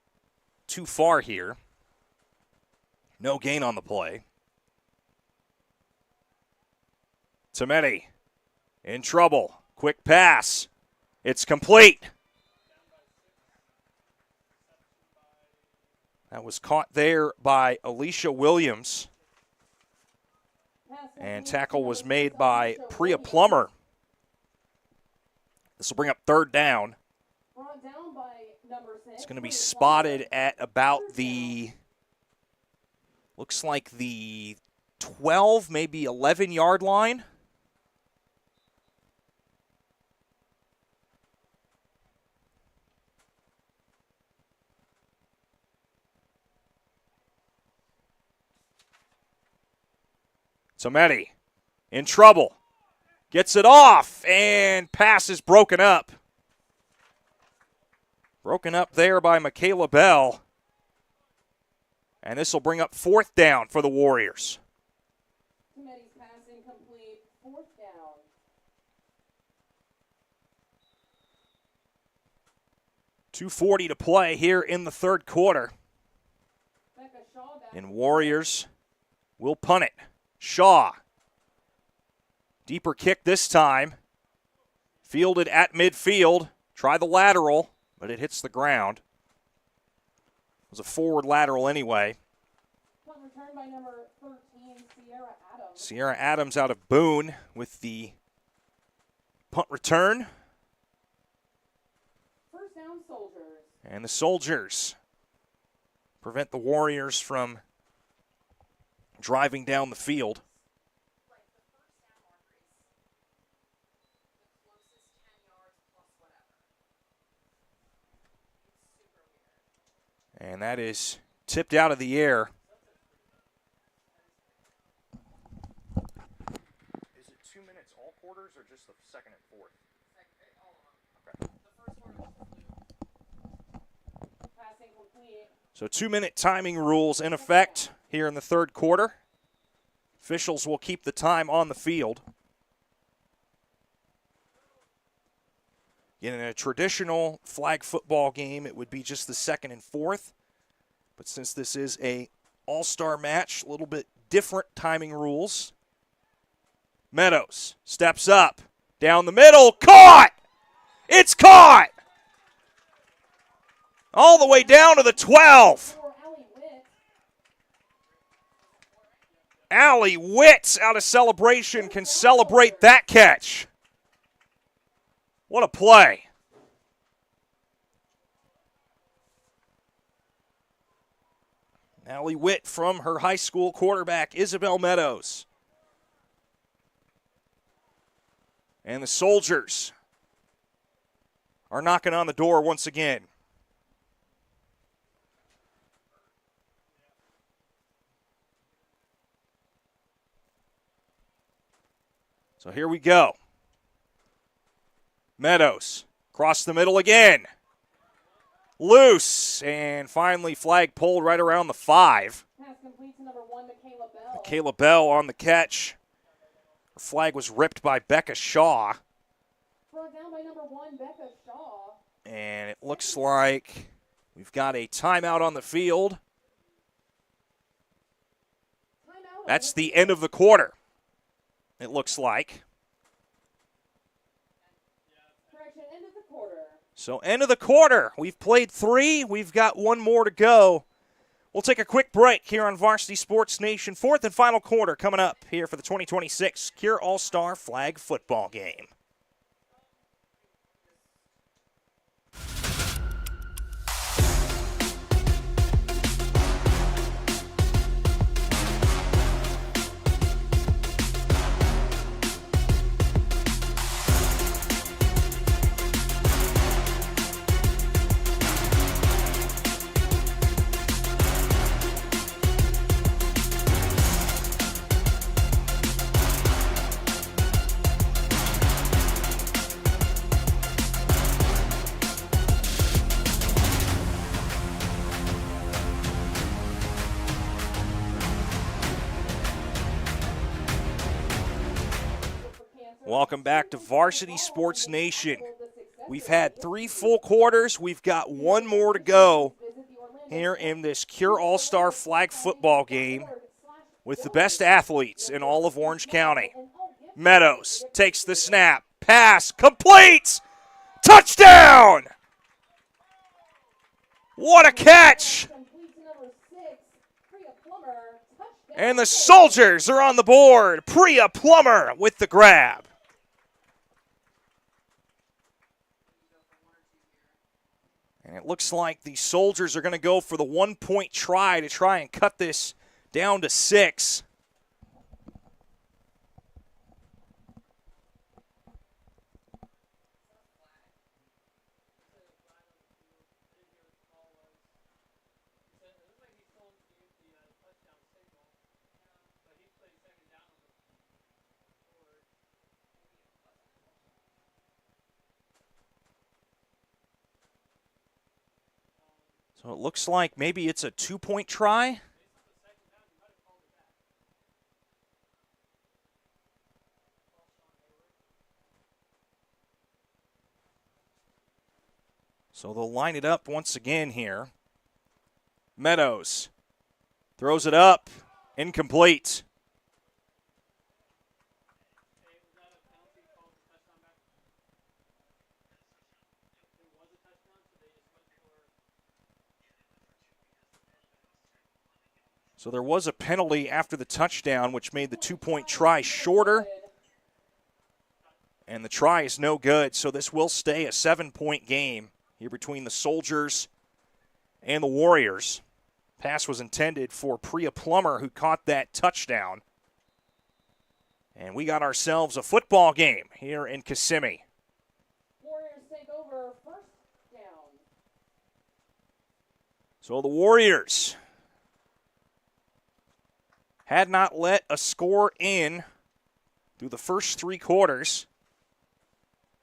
too far here. No gain on the play. Tometi in trouble. Quick pass. It's complete. That was caught there by Alicia Williams. And tackle was made by Priya Plummer. This will bring up 3rd down. It's going to be spotted at about looks like the 12, maybe 11-yard line. Tometi in trouble. Gets it off, and pass is broken up. Broken up there by Michaela Bell. And this will bring up 4th down for the Warriors. Tometi's pass incomplete, 4th down. 2:40 to play here in the third quarter. And Warriors will punt it. Shaw. Deeper kick this time. Fielded at midfield. Try the lateral, but it hits the ground. It was a forward lateral anyway. Punt return by number 13, Sierra Adams. Sierra Adams out of Boone with the punt return. 1st down, Soldiers. And the Soldiers prevent the Warriors from driving down the field. And that is tipped out of the air. Is it 2 minutes all quarters or just the second and fourth? Okay. So 2-minute timing rules in effect here in the third quarter. Officials will keep the time on the field. In a traditional flag football game, it would be just the second and fourth. But since this is a all-star match, a little bit different timing rules. Meadows steps up, down the middle, caught! It's caught! All the way down to the 12. Allie Witt out of Celebration can celebrate that catch. What a play. Allie Witt from her high school quarterback, Isabel Meadows. And the Soldiers are knocking on the door once again. So here we go. Meadows, across the middle again. Loose, and finally flag pulled right around the 5. Pass complete to number 1, Michaela Bell. Michaela Bell on the catch. Her flag was ripped by Becca Shaw. Brought down by number 1, Becca Shaw. And it looks like we've got a timeout on the field. That's the end of the quarter, it looks like. Correction, end of the quarter. So end of the quarter. We've played 3. We've got 1 more to go. We'll take a quick break here on Varsity Sports Nation. 4th and final quarter coming up here for the 2026 Cure All-Star Flag Football Game. Welcome back to Varsity Sports Nation. We've had 3 full quarters. We've got 1 more to go here in this Cure All-Star Flag Football Game with the best athletes in all of Orange County. Meadows takes the snap. Pass complete! Touchdown! What a catch! And the Soldiers are on the board. Priya Plummer with the grab. And it looks like the Soldiers are going to go for the 1-point try to try and cut this down to 6. So it looks like maybe it's a 2-point try. So they'll line it up once again here. Meadows throws it up, incomplete. So there was a penalty after the touchdown, which made the 2-point try shorter. And the try is no good, so this will stay a 7-point game here between the Soldiers and the Warriors. Pass was intended for Priya Plummer, who caught that touchdown. And we got ourselves a football game here in Kissimmee. Warriors take over first down. So the Warriors had not let a score in through the first 3 quarters.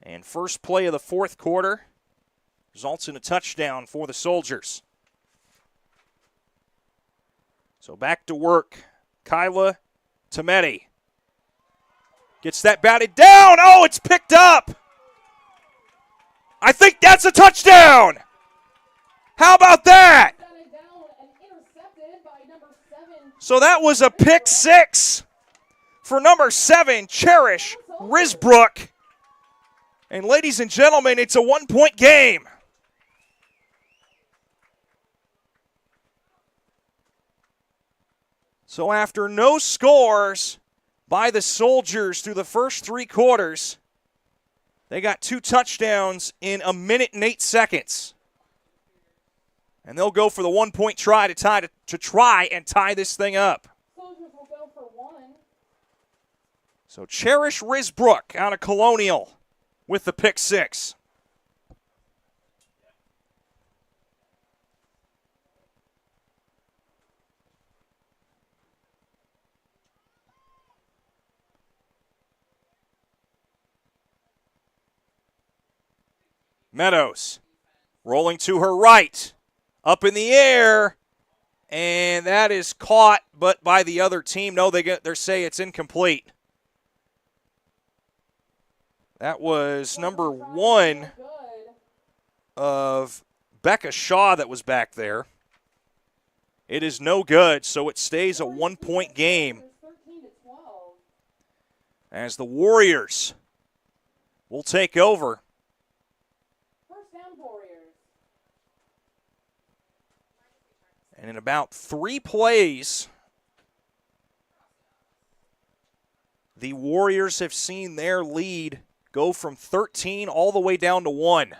And first play of the 4th quarter results in a touchdown for the Soldiers. So back to work. Kyla Tometi gets that batted down. Oh, it's picked up. I think that's a touchdown. How about that? So that was a pick 6 for number 7, Cherish Risbrook. And ladies and gentlemen, it's a 1-point game. So after no scores by the Soldiers through the first 3 quarters, they got 2 touchdowns in 1 minute and 8 seconds. And they'll go for the 1-point try to try and tie this thing up. Soldiers will go for 1. So Cherish Risbrook out of Colonial with the pick 6. Meadows rolling to her right, up in the air, and that is caught, but by the other team. No, they say it's incomplete. That was number 1 of Becca Shaw that was back there. It is no good, so it stays a 1-point game as the Warriors will take over. And in about 3 plays, the Warriors have seen their lead go from 13 all the way down to 1.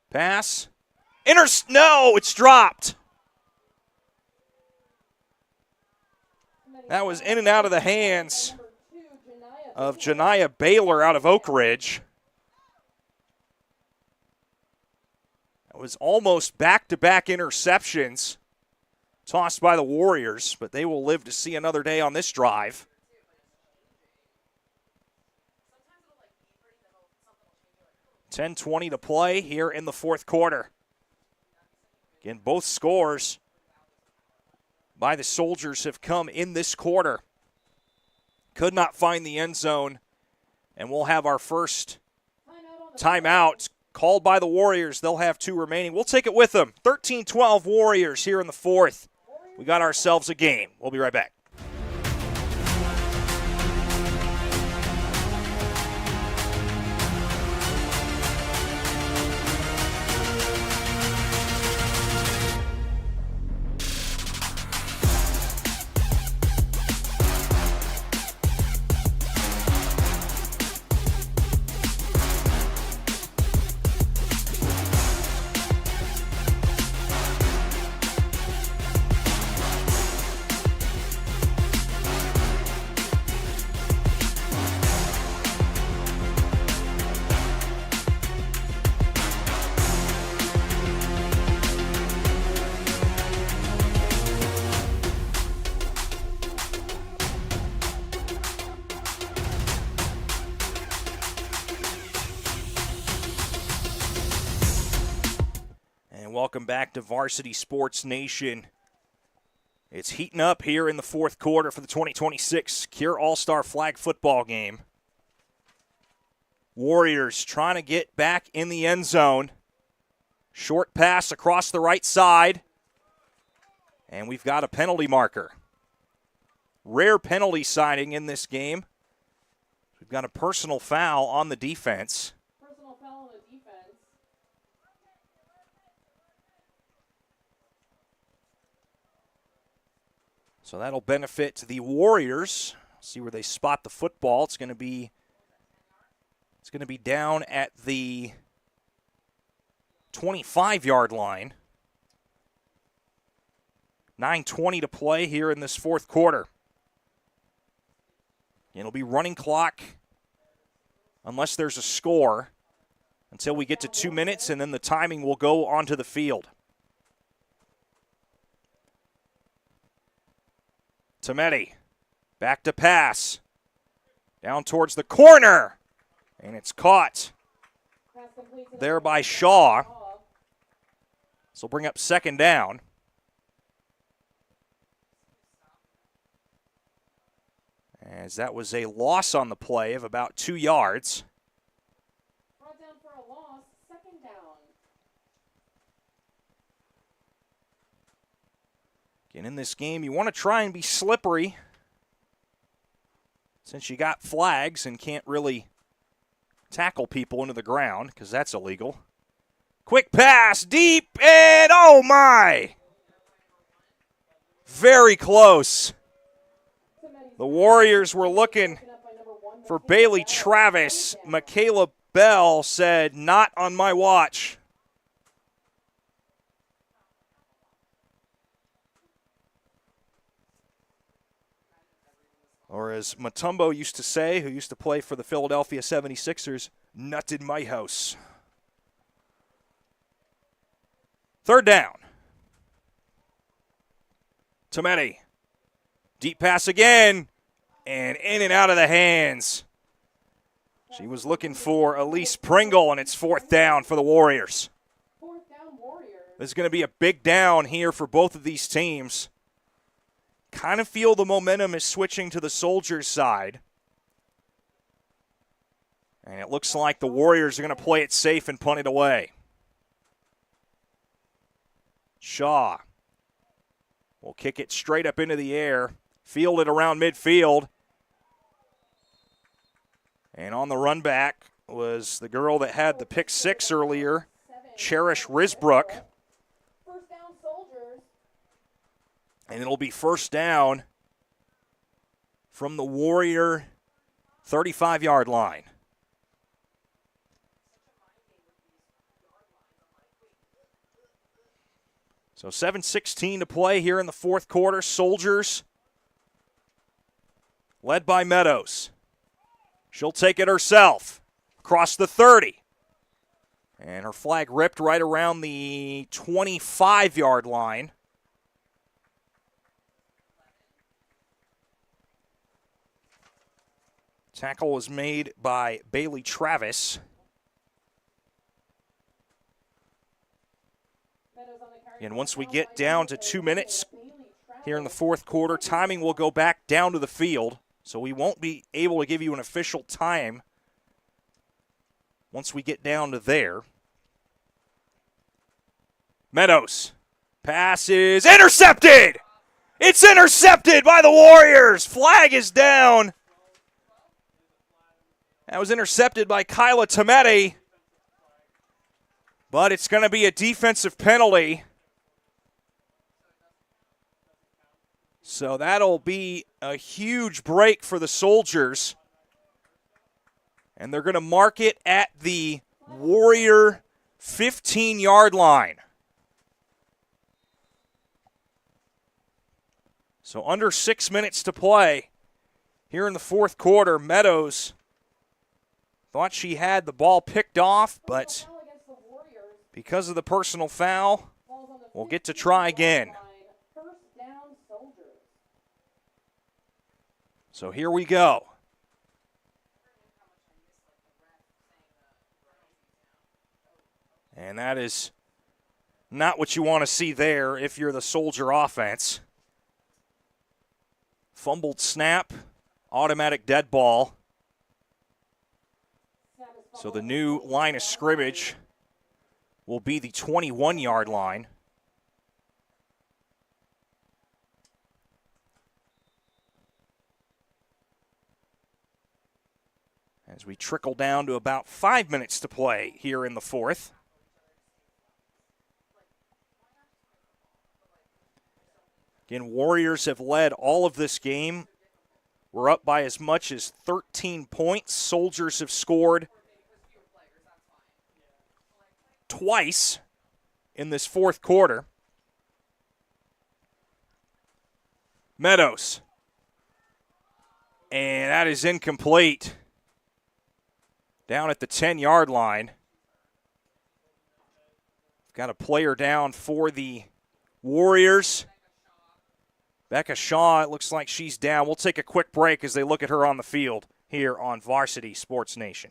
Pass. No, it's dropped. That was in and out of the hands of Janiah Baylor out of Oak Ridge. It was almost back-to-back interceptions tossed by the Warriors, but they will live to see another day on this drive. $10:20 to play here in the 4th quarter. Again, both scores by the Soldiers have come in this quarter. Could not find the end zone, and we'll have our first timeout called by the Warriors. They'll have 2 remaining. We'll take it with them. 13-12 Warriors here in the 4th. We got ourselves a game. We'll be right back. Welcome back to Varsity Sports Nation. It's heating up here in the 4th quarter for the 2026 Cure All-Star Flag Football game. Warriors trying to get back in the end zone. Short pass across the right side. And we've got a penalty marker. Rare penalty sighting in this game. We've got a personal foul on the defense. So that'll benefit the Warriors. See where they spot the football. It's going to be down at the 25-yard line. 9:20 to play here in this 4th quarter. It'll be running clock unless there's a score until we get to 2 minutes, and then the timing will go onto the field. Tometi, back to pass, down towards the corner, and it's caught there by Shaw. This will bring up 2nd down. As that was a loss on the play of about 2 yards. Brought down for a loss, 2nd down. And in this game, you want to try and be slippery since you got flags and can't really tackle people into the ground because that's illegal. Quick pass, deep, and oh my! Very close. The Warriors were looking for Bailey Travis. Michaela Bell said, "Not on my watch." Or as Mutombo used to say, who used to play for the Philadelphia 76ers, "Nut in my house." Third down. Tometi. Deep pass again. And in and out of the hands. She was looking for Elise Pringle, and it's fourth down for the Warriors. This is going to be a big down here for both of these teams. Kind of feel the momentum is switching to the Soldiers' side. And it looks like the Warriors are going to play it safe and punt it away. Shaw will kick it straight up into the air, field it around midfield. And on the run back was the girl that had the pick six earlier, Cherish Risbrook. And it'll be first down from the Warrior 35-yard line. So 7:16 to play here in the fourth quarter. Soldiers led by Meadows. She'll take it herself across the 30. And her flag ripped right around the 25-yard line. Tackle was made by Bailey Travis. And once we get down to 2 minutes here in the fourth quarter, timing will go back down to the field. So we won't be able to give you an official time once we get down to there. Meadows. Pass is intercepted! It's intercepted by the Warriors! Flag is down. That was intercepted by Kyla Tometi. But it's going to be a defensive penalty. So that'll be a huge break for the Soldiers. And they're going to mark it at the Warrior 15-yard line. So under 6 minutes to play here in the fourth quarter. Meadows thought she had the ball picked off, but because of the personal foul, we'll get to try again. So here we go. And that is not what you want to see there if you're the Soldier offense. Fumbled snap, automatic dead ball. So the new line of scrimmage will be the 21-yard line. As we trickle down to about 5 minutes to play here in the fourth. Again, Warriors have led all of this game. We're up by as much as 13 points. Soldiers have scored twice in this fourth quarter. Meadows. And that is incomplete. Down at the 10-yard line. Got a player down for the Warriors. Becca Shaw, it looks like she's down. We'll take a quick break as they look at her on the field here on Varsity Sports Nation.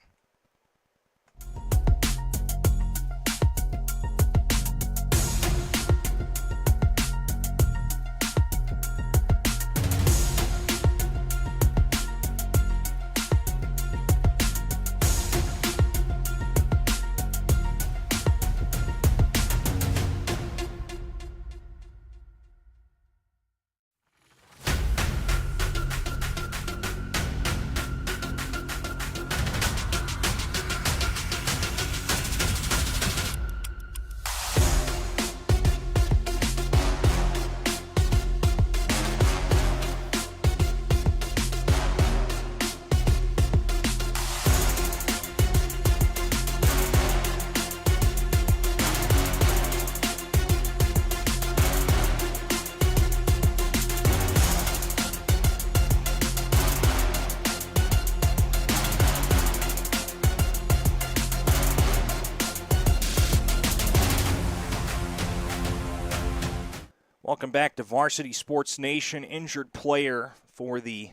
Welcome back to Varsity Sports Nation. Injured player for the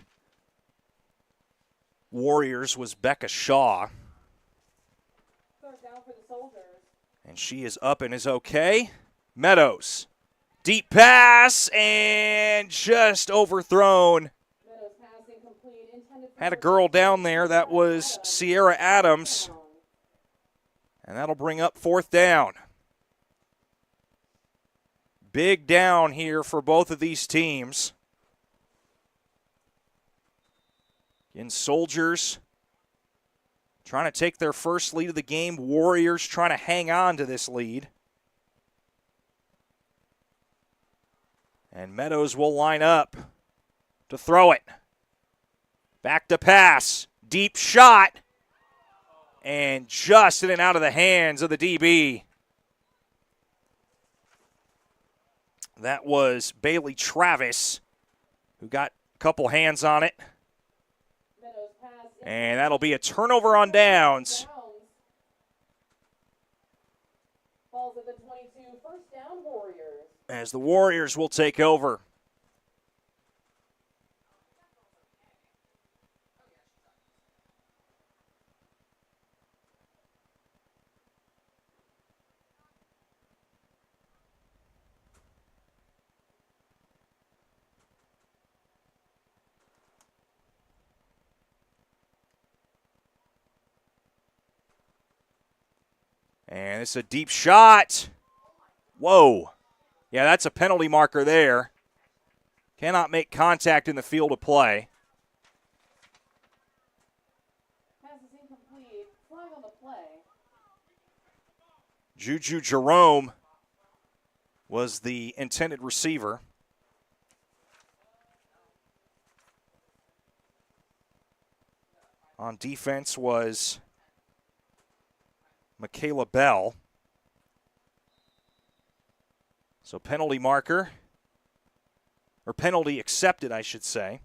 Warriors was Becca Shaw. And she is up and is okay. Meadows. Deep pass and just overthrown. Had a girl down there. That was Sierra Adams. And that'll bring up 4th down. Big down here for both of these teams. Again, Soldiers trying to take their first lead of the game. Warriors trying to hang on to this lead. And Meadows will line up to throw it. Back to pass. Deep shot. And just in and out of the hands of the DB. That was Bailey Travis, who got a couple hands on it. And that'll be a turnover on downs. Balls at the 22, first down, Warriors. As the Warriors will take over. And it's a deep shot. Whoa. Yeah, that's a penalty marker there. Cannot make contact in the field of play. Pass is incomplete. Flag on the play. Juju Jerome was the intended receiver. On defense was Michaela Bell. So penalty marker, or penalty accepted, I should say.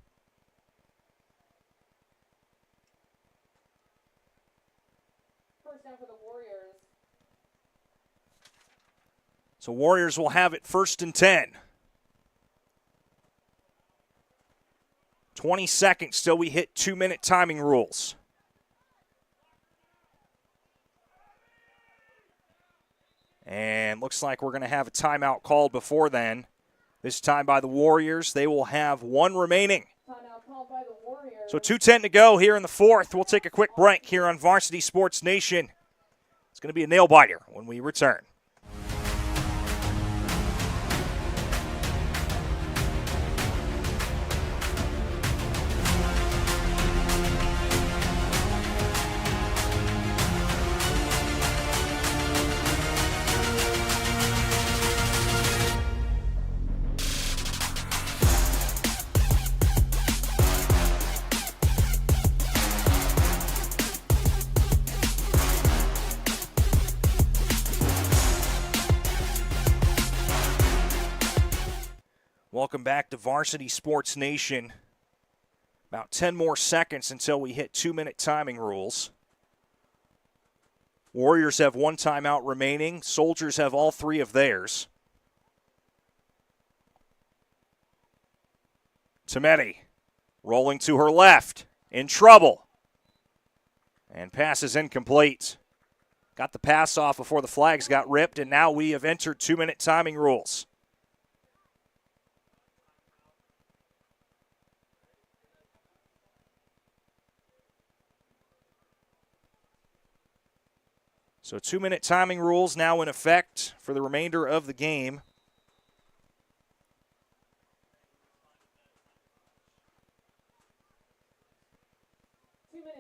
First down for the Warriors. So Warriors will have it 1st and 10. 20 seconds till we hit 2-minute timing rules. And looks like we're going to have a timeout called before then. This time by the Warriors. They will have 1 remaining. Timeout called by the Warriors. So 2:10 to go here in the 4th. We'll take a quick break here on Varsity Sports Nation. It's going to be a nail-biter when we return. Welcome back to Varsity Sports Nation. About 10 more seconds until we hit 2-minute timing rules. Warriors have 1 timeout remaining. Soldiers have all 3 of theirs. Tometi rolling to her left. In trouble. And pass is incomplete. Got the pass off before the flags got ripped, and now we have entered 2-minute timing rules. So 2-minute timing rules now in effect for the remainder of the game.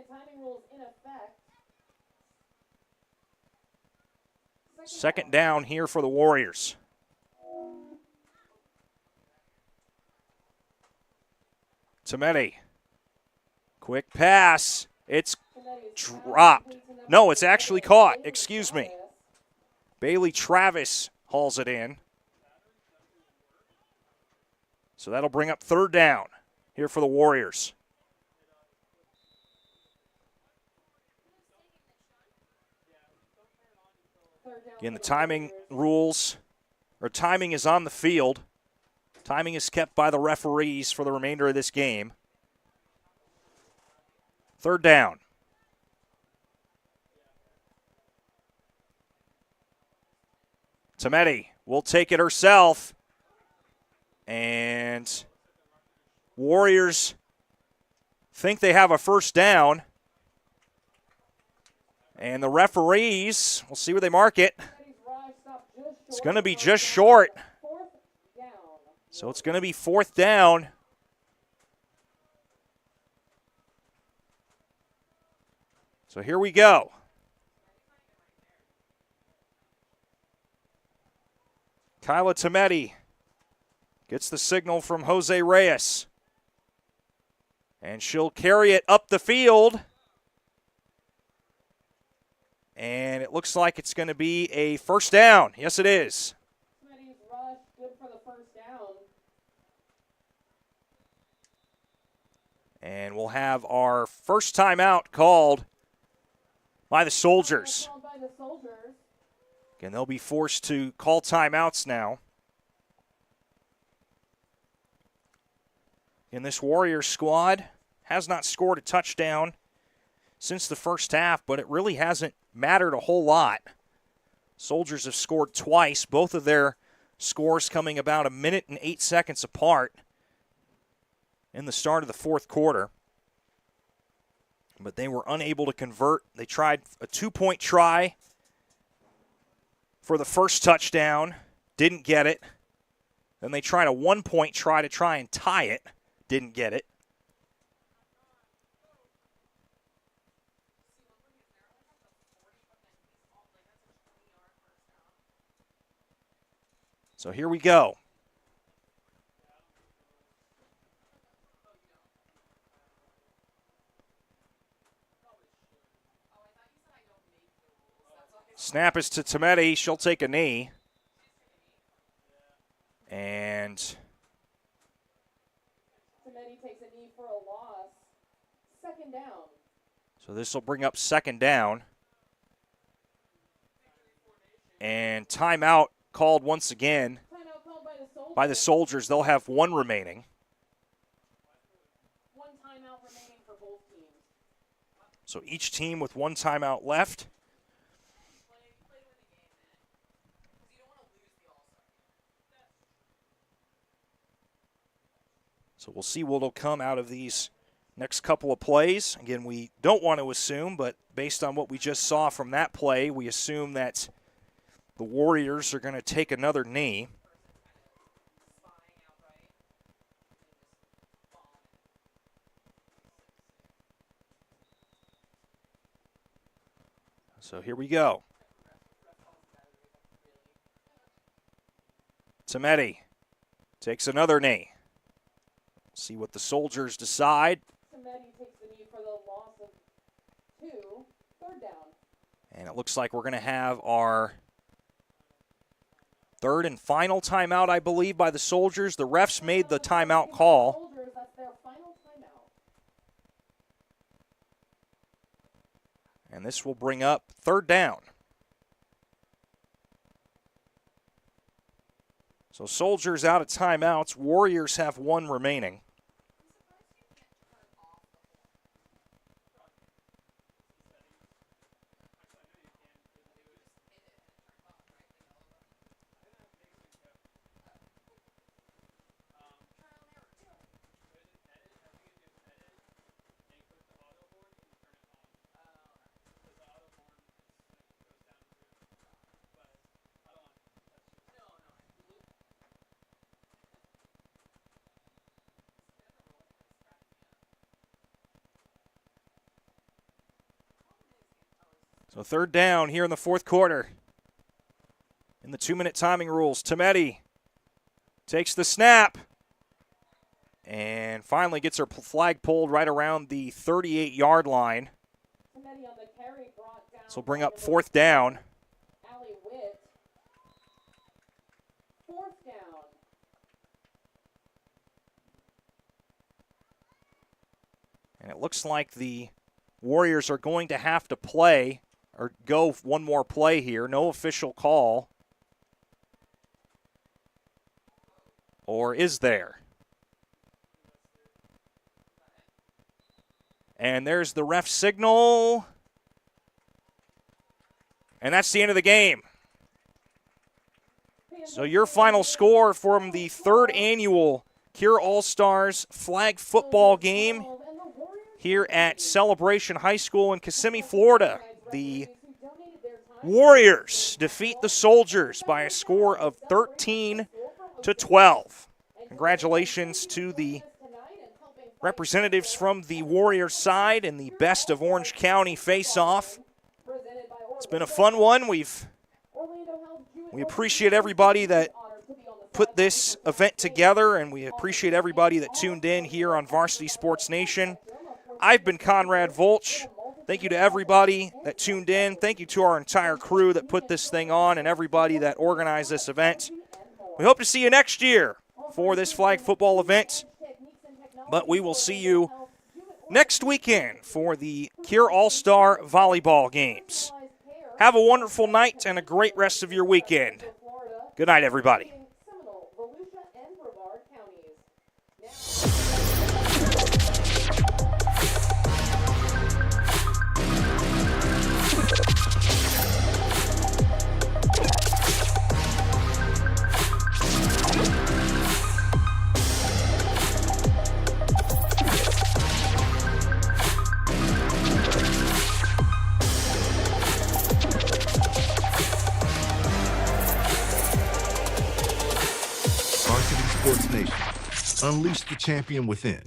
Timing rules in effect. Second down here for the Warriors. Tometi. Quick pass. It's dropped. No, it's actually caught. Excuse me. Bailey Travis hauls it in. So that'll bring up 3rd down here for the Warriors. Again, the timing rules, or timing is on the field. Timing is kept by the referees for the remainder of this game. 3rd down. Tameti will take it herself. And Warriors think they have a 1st down. And the referees, we'll see where they mark it. It's going to be just short. So it's going to be 4th down. So here we go. Kyla Tameti gets the signal from Jose Reyes. And she'll carry it up the field. And it looks like it's going to be a 1st down. Yes, it is. Tameti's rush, good for the 1st down. And we'll have our first timeout called by the Soldiers. Again, they'll be forced to call timeouts now. And this Warriors squad has not scored a touchdown since the first half, but it really hasn't mattered a whole lot. Soldiers have scored twice, both of their scores coming about 1 minute and 8 seconds apart in the start of the 4th quarter. But they were unable to convert. They tried a 2-point try for the first touchdown, didn't get it. Then they tried a 1-point try to try and tie it, didn't get it. So here we go. Snap is to Tameti. She'll take a knee. And Tameti takes a knee for a loss. 2nd down. So this will bring up 2nd down. And timeout called once again by the Soldiers. They'll have 1 remaining. 1 timeout remaining for both teams. So each team with 1 timeout left. So we'll see what'll come out of these next couple of plays. Again, we don't want to assume, but based on what we just saw from that play, we assume that the Warriors are going to take another knee. So here we go. Tameti takes another knee. See what the Soldiers decide. Tameti takes the knee for the loss of 2. 3rd down. And it looks like we're going to have our 3rd and final timeout, I believe, by the Soldiers. The refs made the timeout call. Soldiers, that's their final timeout. And this will bring up 3rd down. So Soldiers out of timeouts. Warriors have 1 remaining. So 3rd down here in the 4th quarter. In the 2-minute timing rules, Tameti takes the snap and finally gets her flag pulled right around the 38-yard line. So bring up 4th down. 4th down. And it looks like the Warriors are going to have to play or go 1 more play here. No official call. Or is there? And there's the ref signal. And that's the end of the game. So your final score from the third annual Cure All-Stars flag football game here at Celebration High School in Kissimmee, Florida. The Warriors defeat the Soldiers by a score of 13-12. Congratulations to the representatives from the Warriors side in the Best of Orange County face-off. It's been a fun one. We appreciate everybody that put this event together, and we appreciate everybody that tuned in here on Varsity Sports Nation. I've been Conrad Volch. Thank you to everybody that tuned in. Thank you to our entire crew that put this thing on and everybody that organized this event. We hope to see you next year for this flag football event, but we will see you next weekend for the Cure All-Star volleyball games. Have a wonderful night and a great rest of your weekend. Good night, everybody. Varsity Sports Nation. Unleash the champion within.